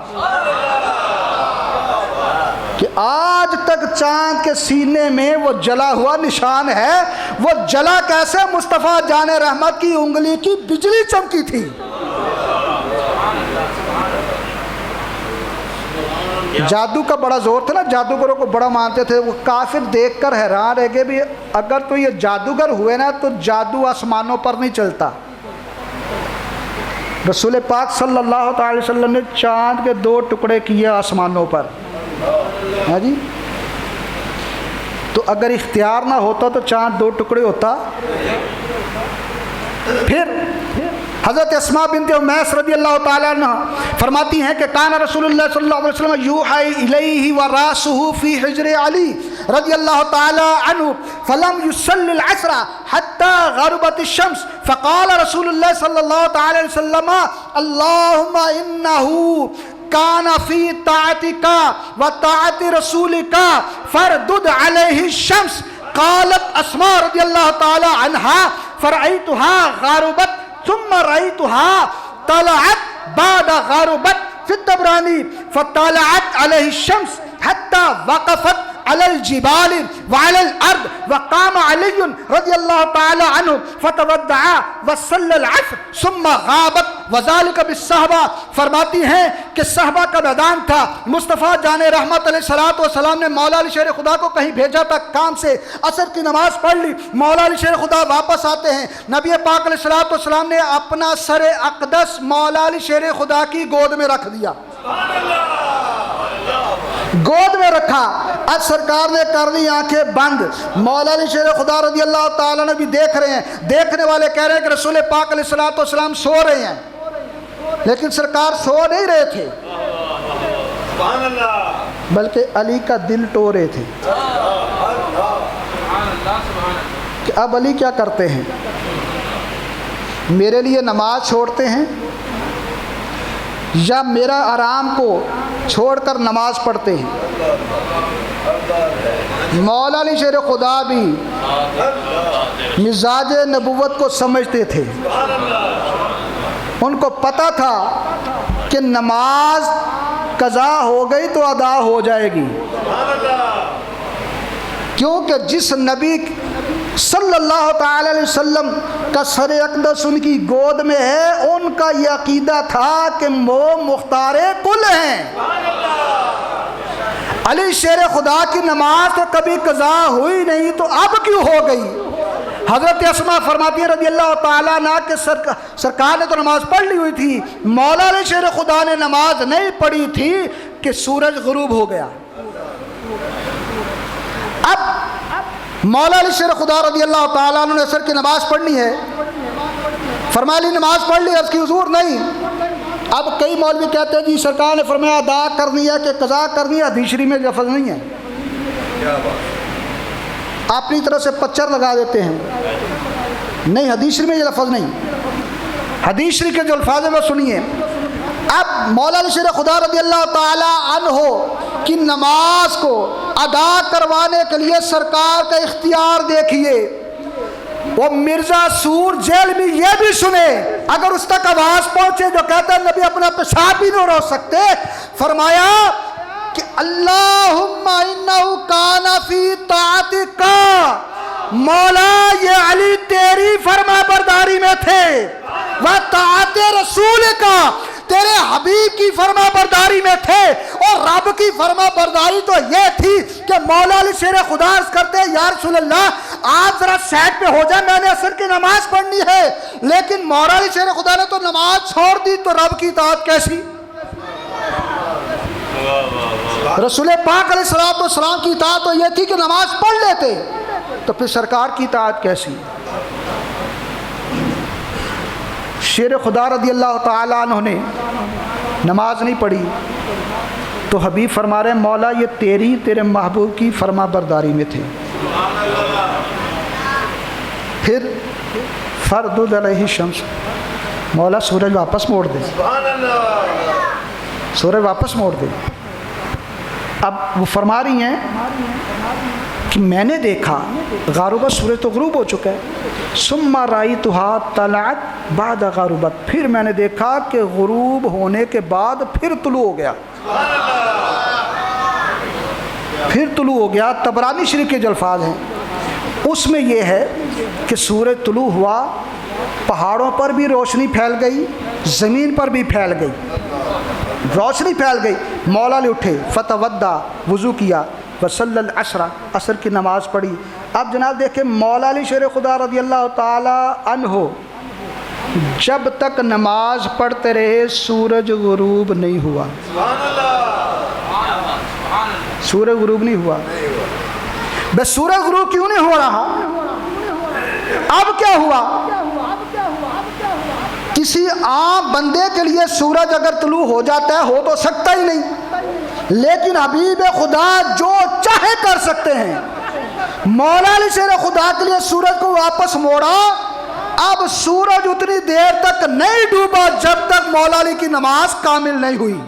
کہ آج تک چاند کے سینے میں وہ جلا ہوا نشان ہے. وہ جلا کیسے؟ مصطفیٰ جان رحمت کی انگلی کی بجلی چمکی تھی. جادو کا بڑا زور تھا نا, جادوگروں کو بڑا مانتے تھے. وہ کافر دیکھ کر حیران رہ گئے بھی اگر تو یہ جادوگر ہوئے نا تو جادو آسمانوں پر نہیں چلتا. رسول پاک صلی اللہ تعالی وسلم نے چاند کے 2 ٹکڑے کیے آسمانوں پر, ہاں جی. تو اگر اختیار نہ ہوتا تو چاند 2 ٹکڑے ہوتا. پھر حضرت اسماء بنت امیس رضی اللہ تعالیٰ عنہ فرماتی ہیں کہ کان رسول اللہ صلی اللہ علیہ وسلم یوحی الیہ وراسہ فی حجر علی رضی اللہ تعالیٰ عنہ فلم یصلی العصر حتی غربت الشمس فقال رسول اللہ صلی اللہ تعالیٰ علیہ وسلم اللہم انہو کان فی طاعتک و طاعت رسولک فردد علیہ الشمس. قالت اسماء رضی اللہ تعالیٰ عنہا فرأیتها غربت ثم رأيتها طلعت بعد غربت في الدبراني فطلعت عليه الشمس حتى وقفت على الجبال وعلى الأرض وقام علي رضي الله تعالى عنه فتودع وصلى العصر ثم غابت وذلك بالصحبہ. فرماتی ہیں کہ صحبہ کا میدان تھا. مصطفیٰ جان رحمت علیہ الصلوۃ والسلام نے مولا علی شیر خدا کو کہیں بھیجا تھا کام سے, عصر کی نماز پڑھ لی, مولا علی شیر خدا واپس آتے ہیں. نبی پاک علیہ الصلوۃ والسلام نے اپنا سر اقدس مولا علی شیر خدا کی گود میں رکھ دیا, گود میں رکھا. اب سرکار نے کر لی آنکھیں بند. مولا علی شیر خدا رضی اللہ تعالیٰ نے بھی دیکھ رہے ہیں. دیکھنے والے کہہ رہے ہیں کہ رسول پاک علیہ الصلوۃ والسلام سو رہے ہیں, لیکن سرکار سو نہیں رہے تھے بلکہ علی کا دل ٹو رہے تھے کہ اب علی کیا کرتے ہیں, میرے لیے نماز چھوڑتے ہیں یا میرا آرام کو چھوڑ کر نماز پڑھتے ہیں. مولا علی شیر خدا بھی مزاج نبوت کو سمجھتے تھے. ان کو پتہ تھا کہ نماز قضا ہو گئی تو ادا ہو جائے گی, کیونکہ جس نبی صلی اللہ تعالی علیہ وسلم کا سر اقدس ان کی گود میں ہے، ان کا یہ عقیدہ تھا کہ وہ مختار کل ہیں۔ علی شیر خدا کی نماز تو کبھی قضا ہوئی نہیں تو اب کیوں ہو گئی؟ حضرت اسما فرماتی ہے رضی اللہ تعالیٰ عنہ کہ سرکار نے تو نماز پڑھ لی ہوئی تھی، مولا علی شیر خدا نے نماز نہیں پڑھی تھی کہ سورج غروب ہو گیا۔ اب مولا علی شیر خدا رضی اللہ تعالیٰ عنہ نے عصر کی نماز پڑھنی ہے، فرمایا علی نماز پڑھ لی، عرض کی حضور نہیں۔ اب کئی مولوی کہتے ہیں جی سرکار نے فرمایا ادا کرنی ہے کہ قضا کرنی ہے، حدیث شریف میں لفظ نہیں ہے، اپنی طرف سے پچر لگا دیتے ہیں، نہیں حدیث شریف میں یہ لفظ نہیں۔ حدیث شریف کے جو الفاظ ہیں وہ سنیے۔ اب مولا علی شیر خدا رضی اللہ تعالی عنہ کی نماز کو ادا کروانے کے لیے سرکار کا اختیار دیکھیے، وہ مرزا سور جیل میں یہ بھی سنے، اگر اس تک آواز پہنچے جو کہتا ہے نبی اپنا پیشاب بھی نہیں روک سکتے، فرمایا کہ اللہم انہو کان فی طاعتک، مولا یہ علی تیری فرما برداری میں تھے، وہ طاعت رسول کا تیرے حبیب کی فرما برداری میں تھے، اور رب کی فرما برداری تو یہ تھی کہ مولا علی شیر خدا عرض کرتے ہیں یا رسول اللہ آپ ذرا سائڈ پہ ہو جائے، میں نے عصر کی نماز پڑھنی ہے، لیکن مولا علی شیر خدا نے تو نماز چھوڑ دی، تو رب کی اطاعت کیسی؟ رسول پاک علیہ السلام کی اطاعت تو یہ تھی کہ نماز پڑھ لیتے، تو پھر سرکار کی اطاعت کیسی؟ شیر خدا رضی اللہ تعالیٰ عنہ نے نماز نہیں پڑھی تو حبیب فرما رہے ہیں مولا یہ تیرے محبوب کی فرما برداری میں تھے۔ پھر فردد علیہ شمس، مولا سورج واپس موڑ دے، سورج واپس موڑ دے۔ اب وہ فرما رہی ہیں کہ میں نے دیکھا غروبت، سورج تو غروب ہو چکا ہے، ثم رأیتها طلعت بعد غروبت، پھر میں نے دیکھا کہ غروب ہونے کے بعد پھر طلوع ہو گیا، پھر طلوع ہو گیا۔ طبرانی شریف کے جو الفاظ ہیں اس میں یہ ہے کہ سورج طلوع ہوا، پہاڑوں پر بھی روشنی پھیل گئی، زمین پر بھی پھیل گئی، روشنی پھیل گئی۔ مولا علی اٹھے، فتودع، وضو کیا، وصلی العصر، عصر کی نماز پڑھی۔ اب جناب دیکھیں مولا علی شیر خدا رضی اللہ تعالی عنہ جب تک نماز پڑھتے رہے سورج غروب نہیں ہوا، سورج غروب نہیں ہوا۔ بس سورج غروب کیوں نہیں ہو رہا؟ اب کیا ہوا؟ کسی عام بندے کے لیے سورج اگر طلوع ہو جاتا ہے، ہو تو سکتا ہی نہیں، لیکن حبیب خدا جو چاہے کر سکتے ہیں۔ مولا علی شیر خدا کے لیے سورج کو واپس موڑا، اب سورج اتنی دیر تک نہیں ڈوبا جب تک مولا علی کی نماز کامل نہیں ہوئی۔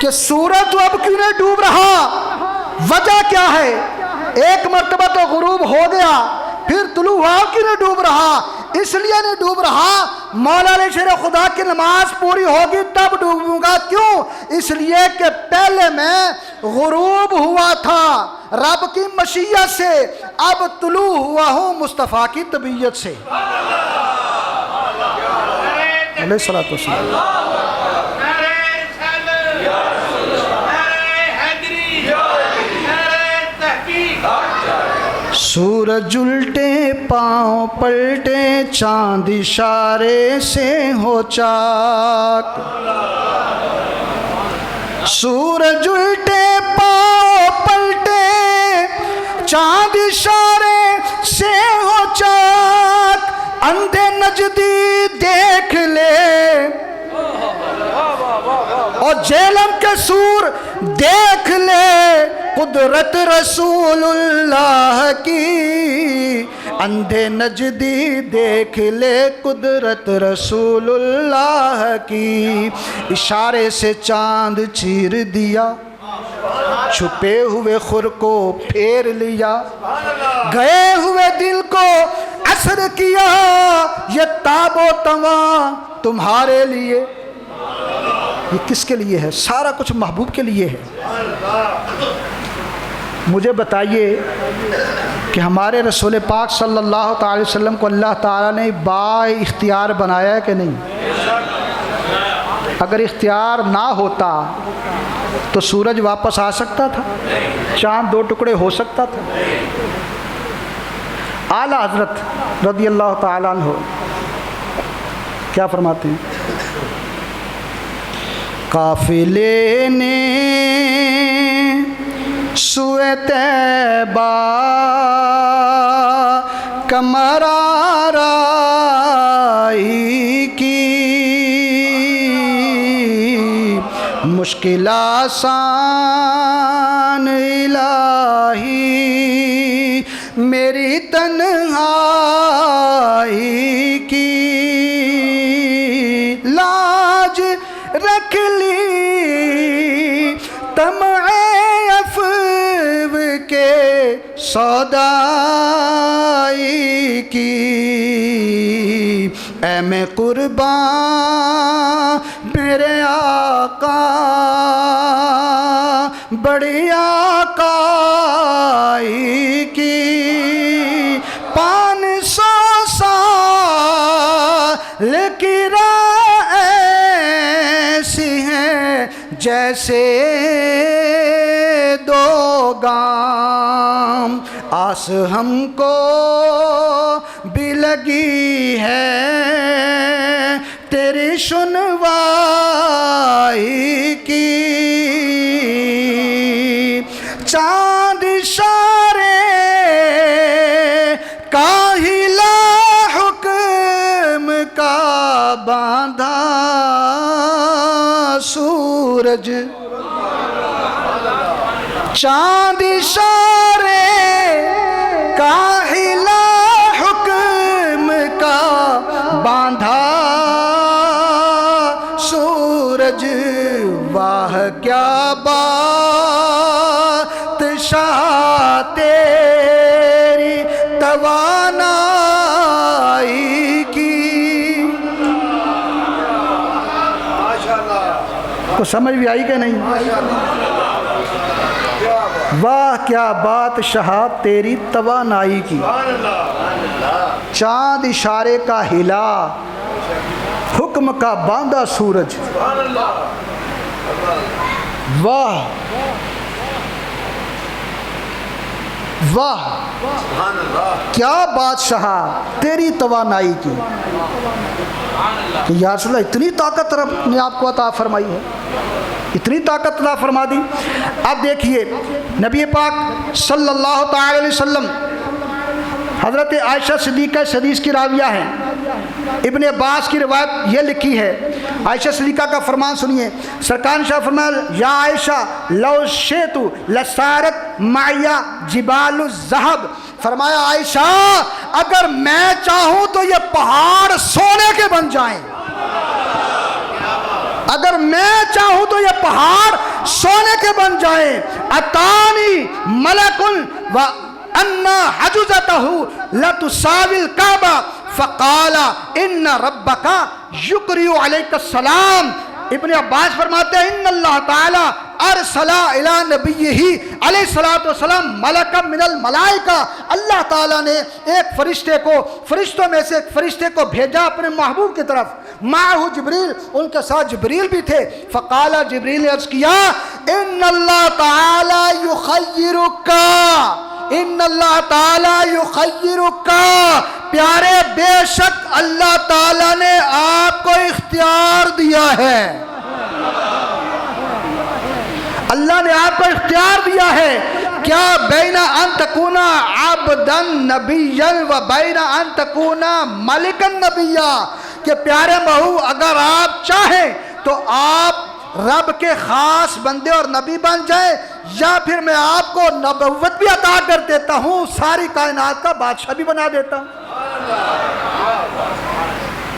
کہ سورج تو اب کیوں نہیں ڈوب رہا؟ وجہ کیا ہے؟ ایک مرتبہ تو غروب ہو گیا، پھر طلوع ہوا، کیوں نہیں ڈوب رہا؟ اس لیے نہیں ڈوب رہا، مولا علیہ شیر خدا کی نماز پوری ہوگی تب ڈوبوں گا۔ کیوں؟ اس لیے کہ پہلے میں غروب ہوا تھا رب کی مشیت سے، اب طلوع ہوا ہوں مصطفیٰ کی طبیعت سے۔ علیہ الصلوۃ والسلام۔ سورج الٹے پاؤں پلٹے، چاند اشارے سے ہو چاک، سورج الٹے پاؤں پلٹے، چاند اشارے سے ہو چاک، اندھے نجدی دیکھ لے اور جہلم کے سور دیکھ لے، قدرت رسول اللہ کی، اندھے نجدی دیکھ لے قدرت رسول اللہ کی۔ اشارے سے چاند چیر دیا، چھپے ہوئے خور کو پھیر لیا، گئے ہوئے دل کو حسر کیا یہ تاب و تواں تمہارے لیے. یہ کس کے لیے ہے؟ سارا کچھ محبوب کے لیے ہے. مجھے بتائیے کہ ہمارے رسول پاک صلی اللہ تعالی وسلم کو اللہ تعالیٰ نے با اختیار بنایا ہے کہ نہیں؟ اگر اختیار نہ ہوتا تو سورج واپس آ سکتا تھا؟ چاند دو ٹکڑے ہو سکتا تھا؟ اعلیٰ حضرت رضی اللہ تعالیٰ عنہ کیا فرماتے ہیں؟ قافلے نے سوئے طیبہ کمر آرائی کی مشکل آسان الہی میری تنہائی کی لاج رکھ لی طمع عفو کے سودائی کی اے میں قربان میرے آقا بڑی آقائی کی 500 سال کی راہ ایسی ہیں جیسے دو گام آس ہم کو بھی لگی ہے تیری سنوائی کی چاند اشارے کاہلا حکم کا باندھا سورج چاند اشارے کاہلا حکم کا باندھا سورج واہ کیا بات شاہ تیری توانائی کی. کو سمجھ بھی آئی کہ نہیں؟ واہ کیا بات شہاب تیری توانائی کی. چاند اشارے کا ہلا حکم کا باندھا سورج. واہ واہ کیا بادشاہ تیری توانائی کی. یا رسول اللہ اتنی طاقت رب نے آپ کو عطا فرمائی ہے، اتنی طاقت عطا فرما دی. اب دیکھیے نبی پاک صلی اللہ تعالی علیہ وسلم حضرت عائشہ صدیقہ اس حدیث کی راویہ ہیں. ابن عباس کی روایت یہ لکھی ہے، عائشہ صدیقہ کا فرمان سنیے. سرکار نے فرمایا یا عائشہ لو شئت لسارت معی جبال الذهب. فرمایا عائشہ اگر میں چاہوں تو یہ پہاڑ سونے کے بن جائیں. اگر میں چاہوں تو یہ پہاڑ سونے کے بن جائیں. اتانی ملکن و انا حجزتہ لتساوی الکعبہ فقال ان ربک یقرئ علیک السلام. ابن عباس فرماتے ہیں ان اللہ تعالی ارسل الی نبیہ علیہ الصلوۃ والسلام ملکا من الملائکہ. اللہ تعالیٰ نے ایک فرشتے کو فرشتوں میں سے ایک فرشتے کو بھیجا اپنے محبوب کی طرف. معہ جبریل، ان کے ساتھ جبریل بھی تھے. فقال جبریل نے عرض کیا ان اللہ تعالی یخیرک، ان اللہ تعالی یخیرک. پیارے بے شک اللہ تعالیٰ نے آپ کو اختیار دیا ہے، اللہ نے آپ کو اختیار دیا ہے. کیا بین ان تکونا عبدا نبیا و بین ان تکونا ملکا نبیا، کہ پیارے محبوب اگر آپ چاہیں تو آپ رب کے خاص بندے اور نبی بن جائیں، یا پھر میں آپ کو نبوت بھی عطا کر دیتا ہوں، ساری کائنات کا بادشاہ بھی بنا دیتا ہوں.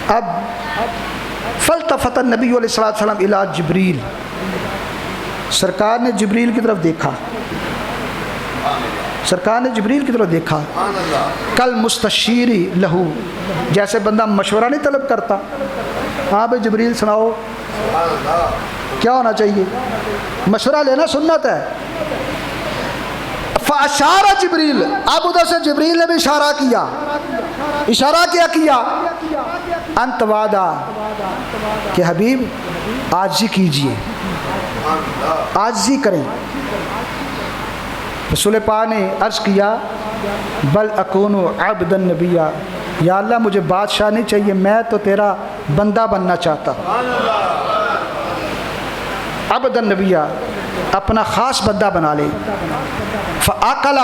اب فالتفت النبی علیہ الصلوۃ والسلام الی جبریل. سرکار نے جبریل کی طرف دیکھا. سرکار نے جبریل کی طرف دیکھا، کل مستشیری لہو، جیسے بندہ مشورہ نہیں طلب کرتا، ہاں بھائی جبریل سناؤ کیا ہونا چاہیے، مشورہ لینا سنت ہے۔ فاشارہ جبریل، اب ادھر سے جبریل نے بھی اشارہ کیا، اشارہ کیا انت وعدہ، کہ حبیب عاجزی کیجئے، عاجزی کریں۔ رسول پاک نے عرض کیا بل اکون عبدا نبیا، یا اللہ مجھے بادشاہ نہیں چاہیے، میں تو تیرا بندہ بننا چاہتا ہوں۔ عبدا نبیا، اپنا خاص بندہ بنا لے۔ فاکل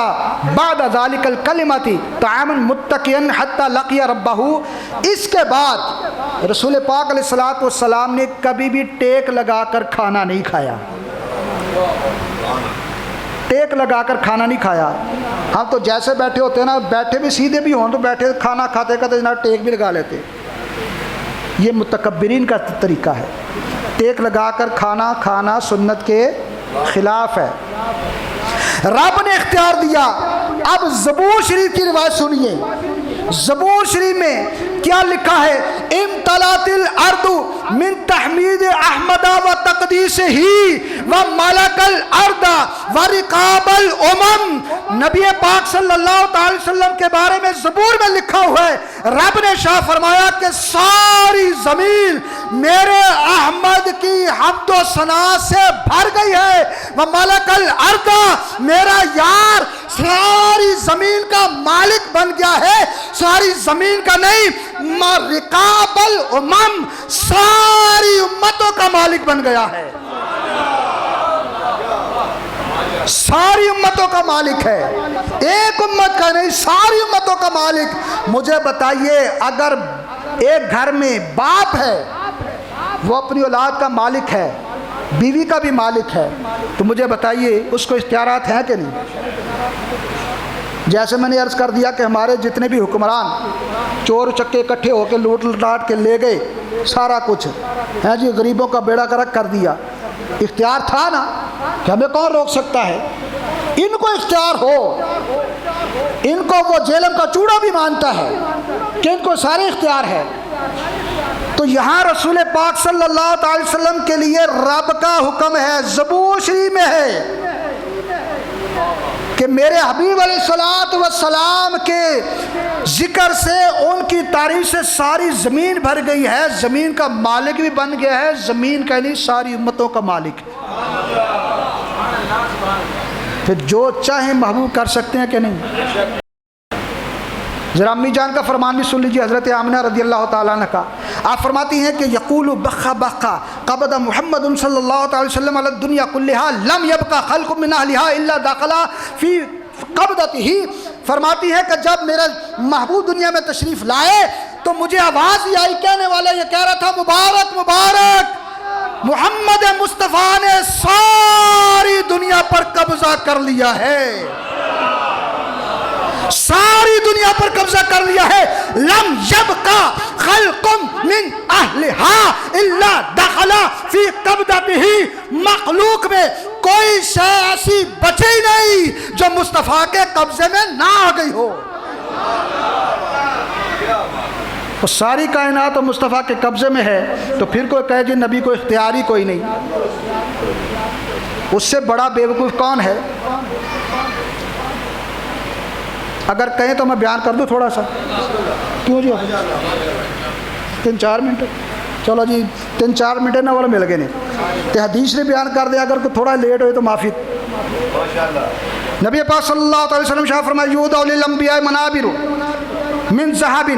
بعد ذلك الکلمۃ طعاما متکئا حتى لقي ربه، اس کے بعد رسول پاک علیہ الصلوۃ والسلام نے کبھی بھی ٹیک لگا کر کھانا نہیں کھایا، ٹیک لگا کر کھانا نہیں کھایا۔ ہم تو جیسے بیٹھے ہوتے ہیں نا، بیٹھے بھی سیدھے بھی ہوں تو بیٹھے کھانا کھاتے کھاتے جناب ٹیک بھی لگا لیتے، یہ متکبرین کا طریقہ ہے۔ ٹیک لگا کر کھانا سنت کے خلاف ہے۔ رب نے اختیار دیا۔ اب زبور شریف کی روایت سنیے، زبور شریف میں کیا لکھا ہے؟ امتلات الارض من تحمید احمد و تقدیس ہی و ملک الارض و رقاب الامم۔ نبی پاک صلی اللہ تعالی وسلم کے بارے میں زبور میں لکھا ہوا ہے، رب نے شاہ فرمایا کہ ساری زمین میرے احمد کی حمد و ثنا سے بھر گئی ہے، و ملک الارض، میرا یار ساری زمین کا مالک بن گیا ہے، ساری زمین کا نہیں، رقاب الامم، ساری امتوں کا مالک بن گیا ہے، ساری امتوں کا مالک ہے، ایک امت کا نہیں، ساری امتوں کا مالک۔ مجھے بتائیے اگر ایک گھر میں باپ ہے، وہ اپنی اولاد کا مالک ہے، بیوی کا بھی مالک ہے، تو مجھے بتائیے اس کو اختیارات ہیں کہ نہیں؟ جیسے میں نے عرض کر دیا کہ ہمارے جتنے بھی حکمران چور چکے اکٹھے ہو کے لوٹ لاٹ کے لے گئے سارا کچھ، ہیں جی غریبوں کا بیڑا گرک کر دیا، اختیار تھا نا کہ ہمیں کون روک سکتا ہے؟ ان کو اختیار ہو، ان کو وہ جہلم کا چوڑا بھی مانتا ہے کہ ان کو سارے اختیار ہے۔ تو یہاں رسول پاک صلی اللہ تعالی وسلم کے لیے رب کا حکم ہے، زبور شریف میں ہے کہ میرے حبیب علیہ الصلوۃ والسلام کے ذکر سے، ان کی تعریف سے ساری زمین بھر گئی ہے، زمین کا مالک بھی بن گیا ہے، زمین کا نہیں ساری امتوں کا مالک ہے۔ پھر جو چاہیں محبوب کر سکتے ہیں کہ نہیں؟ ذرا امی جان کا فرمان بھی سن لیجیے، حضرت آمنہ رضی اللہ تعالیٰ عنہ کا۔ آپ فرماتی ہیں کہ یقول بخا بخا قبض محمد صلی اللہ تعالی وسلم علی الدنیا کلہا لم یبقى خلق من اہلها الا داخل فی قبضتہ۔ فرماتی ہے کہ جب میرا محبوب دنیا میں تشریف لائے تو مجھے آواز ہی آئی، کہنے والا یہ کہہ رہا تھا مبارک مبارک، محمد مصطفیٰ نے ساری دنیا پر قبضہ کر لیا ہے، ساری دنیا پر قبضہ کر لیا ہے۔ لم یبقى خلق من اہلها الا دخل فی قبضتہ، مخلوق میں کوئی شے ایسی بچی نہیں جو مصطفیٰ کے قبضے میں نہ آ گئی ہو۔ تو ساری کائنات تو مصطفیٰ کے قبضے میں ہے، تو پھر کوئی کہے جی نبی کو اختیار ہی کوئی نہیں، اس سے بڑا بیوقوف کون ہے؟ اگر کہیں تو میں بیان کر دوں تھوڑا سا، کیوں جی 3-4 منٹ؟ چلو جی 3-4 منٹ نہ والا مل گئے نہیں تو حدیث نے بیان کر دیا، اگر تھوڑا لیٹ ہوئے تو معافی۔ نبی پاک صلی اللہ علیہ وسلم شاہ فرمایا یودع للانبیاء منابر من ذهب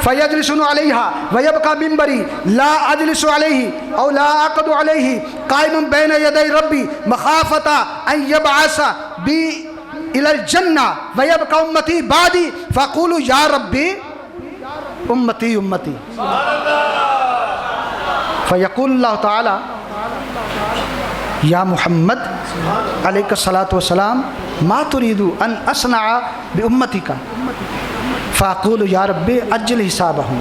فیجلسون علیہا ویبقى منبری لا اجلس علیہ او لا اقعد علیہ قائم بین یدی ربی مخافۃ ان یبعث بی الى الجنہ ویبقى امتی بعدی فقولوا یا ربی امتی امتی، فیقول اللہ تعالی یا محمد علیہ الصلاۃ والسلام ما تريد ان اصنع بامتک، فاقول یا رب اجل حسابہم،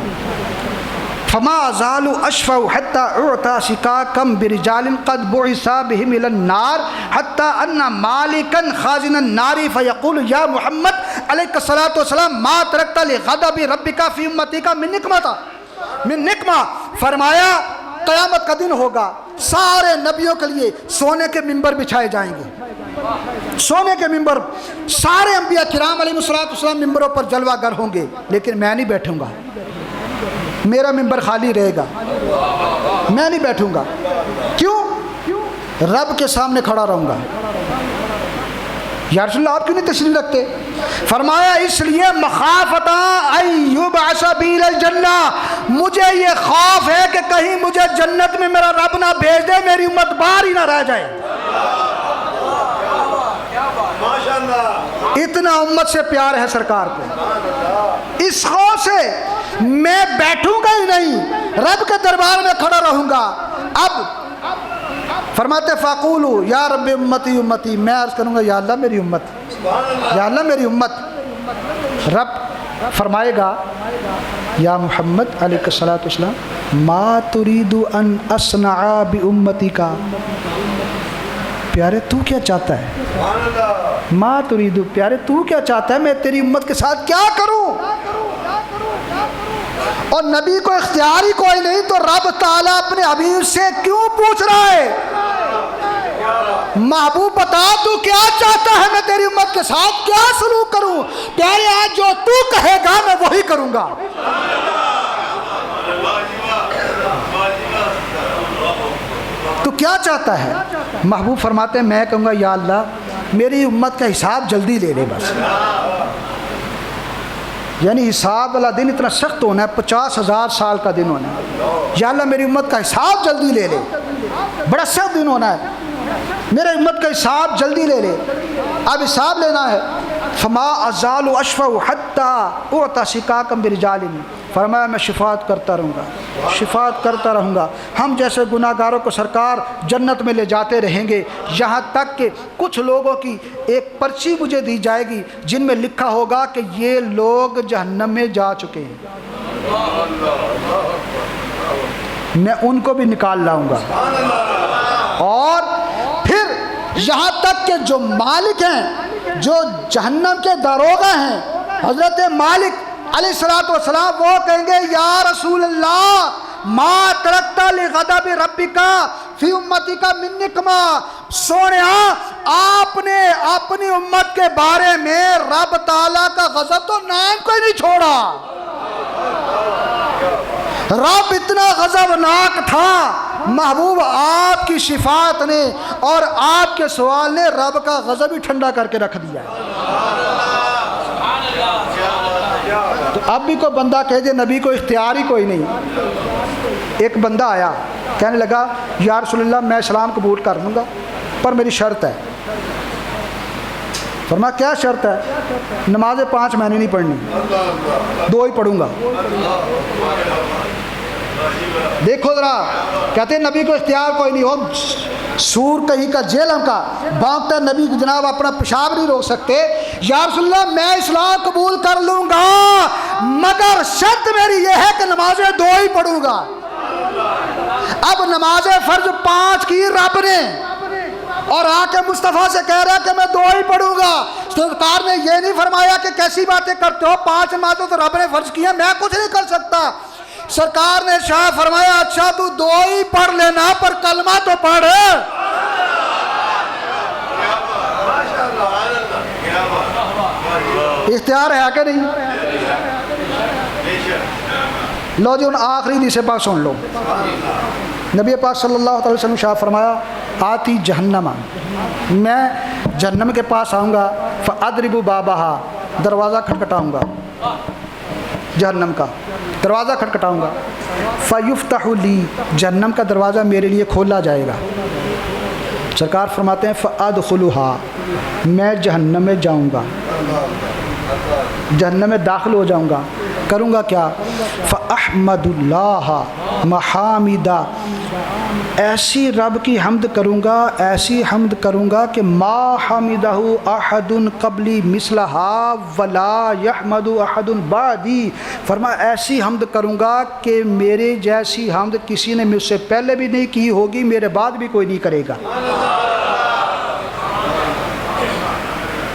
فما ازال اشفع حتى اعطى شقاقا برجال قد بعث بهم الى النار حتى ان مالكا خازن النار فيقول يا محمد عليك الصلاة والسلام ما تركت لغضب ربك في امتك من نقمہ. فرمایا قیامت کا دن ہوگا، سارے نبیوں کے لیے سونے کے ممبر بچھائے جائیں گے، سونے کے ممبر. سارے انبیاء کرام علیہ السلام ممبروں پر جلوہ گر ہوں گے، لیکن میں نہیں بیٹھوں گا، میرا ممبر خالی رہے گا، میں نہیں بیٹھوں گا. کیوں؟ رب کے سامنے کھڑا رہوں گا. یا رسول اللہ آپ کیوں نہیں تشریف رکھتے؟ فرمایا اس لیے مخافتا ان یبعث بی الجنہ، مجھے یہ خوف ہے کہ کہیں مجھے جنت میں میرا رب نہ بھیج دے، میری امت باہر ہی نہ رہ جائے. اتنا امت سے پیار ہے سرکار کو، اس خوف سے میں بیٹھوں گا ہی نہیں، رب کے دربار میں کھڑا رہوں گا. اب فرماتے فاقولو یا رب امتی امتی، میں عرض کروں گا یا اللہ میری امت، یا اللہ میری امت. رب فرمائے گا یا محمد علیہ الصلوۃ والسلام ما تريد ان اصنع بامتی کا، پیارے تو کیا چاہتا ہے؟ ما تريد، پیارے تو کیا چاہتا ہے میں تیری امت کے ساتھ کیا کروں؟ اور نبی کو اختیار ہی کوئی نہیں تو رب تعالیٰ اپنے حبیب سے کیوں پوچھ رہا ہے؟ محبوب بتا تو کیا چاہتا ہے میں تیری امت کے ساتھ کیا سلوک کروں؟ پیارے آج جو تو کہے گا میں وہی کروں گا. تو کیا چاہتا ہے؟ محبوب فرماتے ہیں میں کہوں گا یا اللہ میری امت کا حساب جلدی لے لے بس. یعنی حساب والا دن اتنا سخت ہونا ہے، 50,000 سال کا دن ہونا ہے. یا اللہ میری امت کا حساب جلدی لے لے، بڑا سخت دن ہونا ہے، میرے امت کا حساب جلدی لے لے. اب حساب لینا ہے. فما ازال اشفع حتی اعطى شقاقا برجال، فرمایا میں شفاعت کرتا رہوں گا، شفاعت کرتا رہوں گا. ہم جیسے گناہ گاروں کو سرکار جنت میں لے جاتے رہیں گے، یہاں تک کہ کچھ لوگوں کی ایک پرچی مجھے دی جائے گی جن میں لکھا ہوگا کہ یہ لوگ جہنم میں جا چکے ہیں، میں ان کو بھی نکال لاؤں گا. اور پھر یہاں تک کہ جو مالک ہیں، جو جہنم کے داروغہ ہیں، حضرت مالک علیہ الصلوۃ والسلام وہ کہیں گے یا رسول اللہ ما ترکت لغضب ربک فی امتک من نقمہ. سونیا آپ نے اپنی امت کے بارے میں رب تعالیٰ کا غضب تو نام کو ہی نہیں چھوڑا. رب اتنا غضبناک تھا، محبوب آپ کی شفاعت نے اور آپ کے سوال نے رب کا غضب ہی ٹھنڈا کر کے رکھ دیا. تو اب بھی کوئی بندہ کہہ دے نبی کو اختیار ہی کوئی نہیں. ایک بندہ آیا کہنے لگا یا رسول اللہ میں اسلام قبول کر لوں گا پر میری شرط ہے. فرمایا کیا شرط ہے؟ نمازیں 5 مہینے نہیں پڑھنی، 2 ہی پڑھوں گا. دیکھو ذرا، کہتے ہیں نبی کو اختیار کوئی نہیں ہو، سور کہیں کا جیلم کا بھونکتا ہے، نبی جناب اپنا پیشاب نہیں روک سکتے. یا رسول اللہ میں اسلام قبول کر لوں گا مگر شرط میری یہ ہے کہ نمازیں 2 ہی پڑھوں گا. اب نماز فرض 5 کی رب نے اور آ کے مصطفیٰ سے کہہ رہا ہے کہ میں 2 ہی پڑھوں گا. سرکار نے یہ نہیں فرمایا کہ کیسی باتیں کرتے ہو، 5 نمازیں تو رب نے فرض کی ہیں، میں کچھ نہیں کر سکتا. سرکار نے شاہ فرمایا اچھا تو 2 ہی پڑھ لینا پر کلمہ تو پڑھ. اختیار ہے کہ نہیں؟ لو جی ان آخری حدیث پاک سن لو. نبی پاک صلی اللہ علیہ وسلم شاہ فرمایا آتی جہنم، میں جہنم کے پاس آؤں گا، فاضرب بابہا، دروازہ کھٹکھٹاؤں گا، جہنم کا دروازہ کھٹکھٹاؤں گا، فیفتح لی، جہنم کا دروازہ میرے لیے کھولا جائے گا. سرکار فرماتے ہیں فادخلھا، میں جہنم میں جاؤں گا، جہنم میں داخل ہو جاؤں گا. کروں گا کیا؟ فاحمد اللہ، محامدہ، ایسی رب کی حمد کروں گا، ایسی حمد کروں گا کہ ما حمدہ احد قبلی مثلہا ولا یحمد احد بعدی، فرمایا ایسی حمد کروں گا کہ میرے جیسی حمد کسی نے مجھ سے پہلے بھی نہیں کی ہوگی، میرے بعد بھی کوئی نہیں کرے گا۔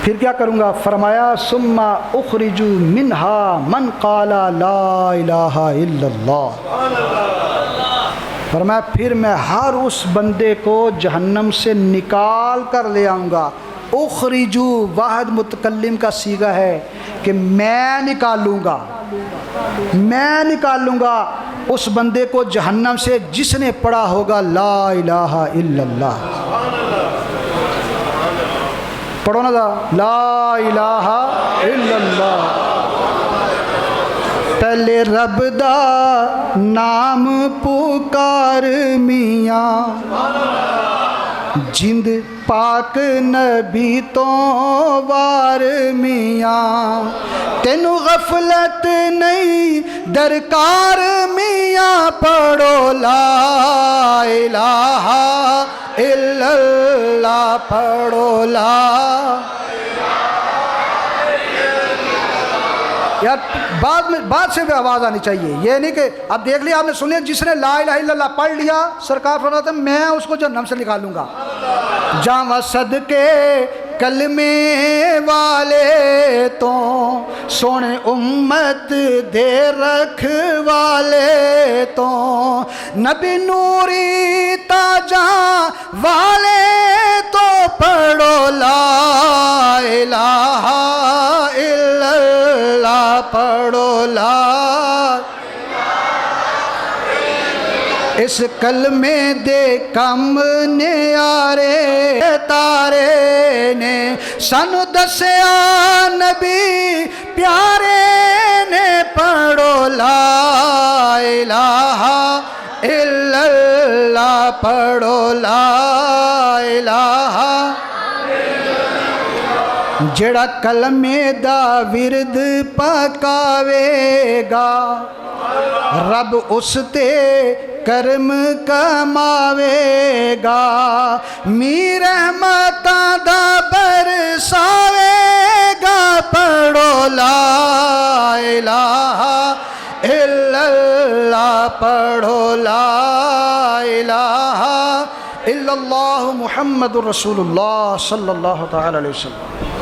پھر کیا کروں گا؟ فرمایا ثم اخرج منہا من قال لا الہ الا اللہ، فرمایا پھر میں ہر اس بندے کو جہنم سے نکال کر لے آؤں گا۔ اخرجو واحد متکلم کا صیغہ ہے کہ میں نکالوں گا، میں نکالوں گا اس بندے کو جہنم سے جس نے پڑھا ہوگا لا الہ الا اللہ۔ پڑھو نا لا الہ الا اللہ۔ پہلے رب دا نام پکار میاں، جند پاک نبی تو وار میاں، تینو غفلت نہیں درکار میاں، پڑھو لا الہ الا اللہ، پڑھو لا۔ یار بعد سے بھی آواز آنی چاہیے، یہ نہیں کہ اب دیکھ لیا آپ نے سن لیا، جس نے لا الہ الا اللہ پڑھ لیا سرکار فرماتے ہیں میں اس کو جہنم سے نکالوں گا۔ جاواں صدقے کلمے والے تو سونے امت دے رکھ والے تو، نبی نوری تاجاں والے تو، پڑھو لا الہ الا اللہ، پڑھو لا۔ اس کلمے دے کم نیارے تارے نے سانو دسیا نبی پیارے نے، پڑھو لا الہ الا اللہ، پڑھو لا الہ۔ جڑا کلمے دا ورد پکاوے گا رب اس تے کرم کماوے گا، می رحمتاں دا برساوے گا، پڑھو لا الہ الا اللہ، پڑھو لا الہ الا اللہ محمد رسول اللہ صلی اللہ تعالی علیہ وسلم۔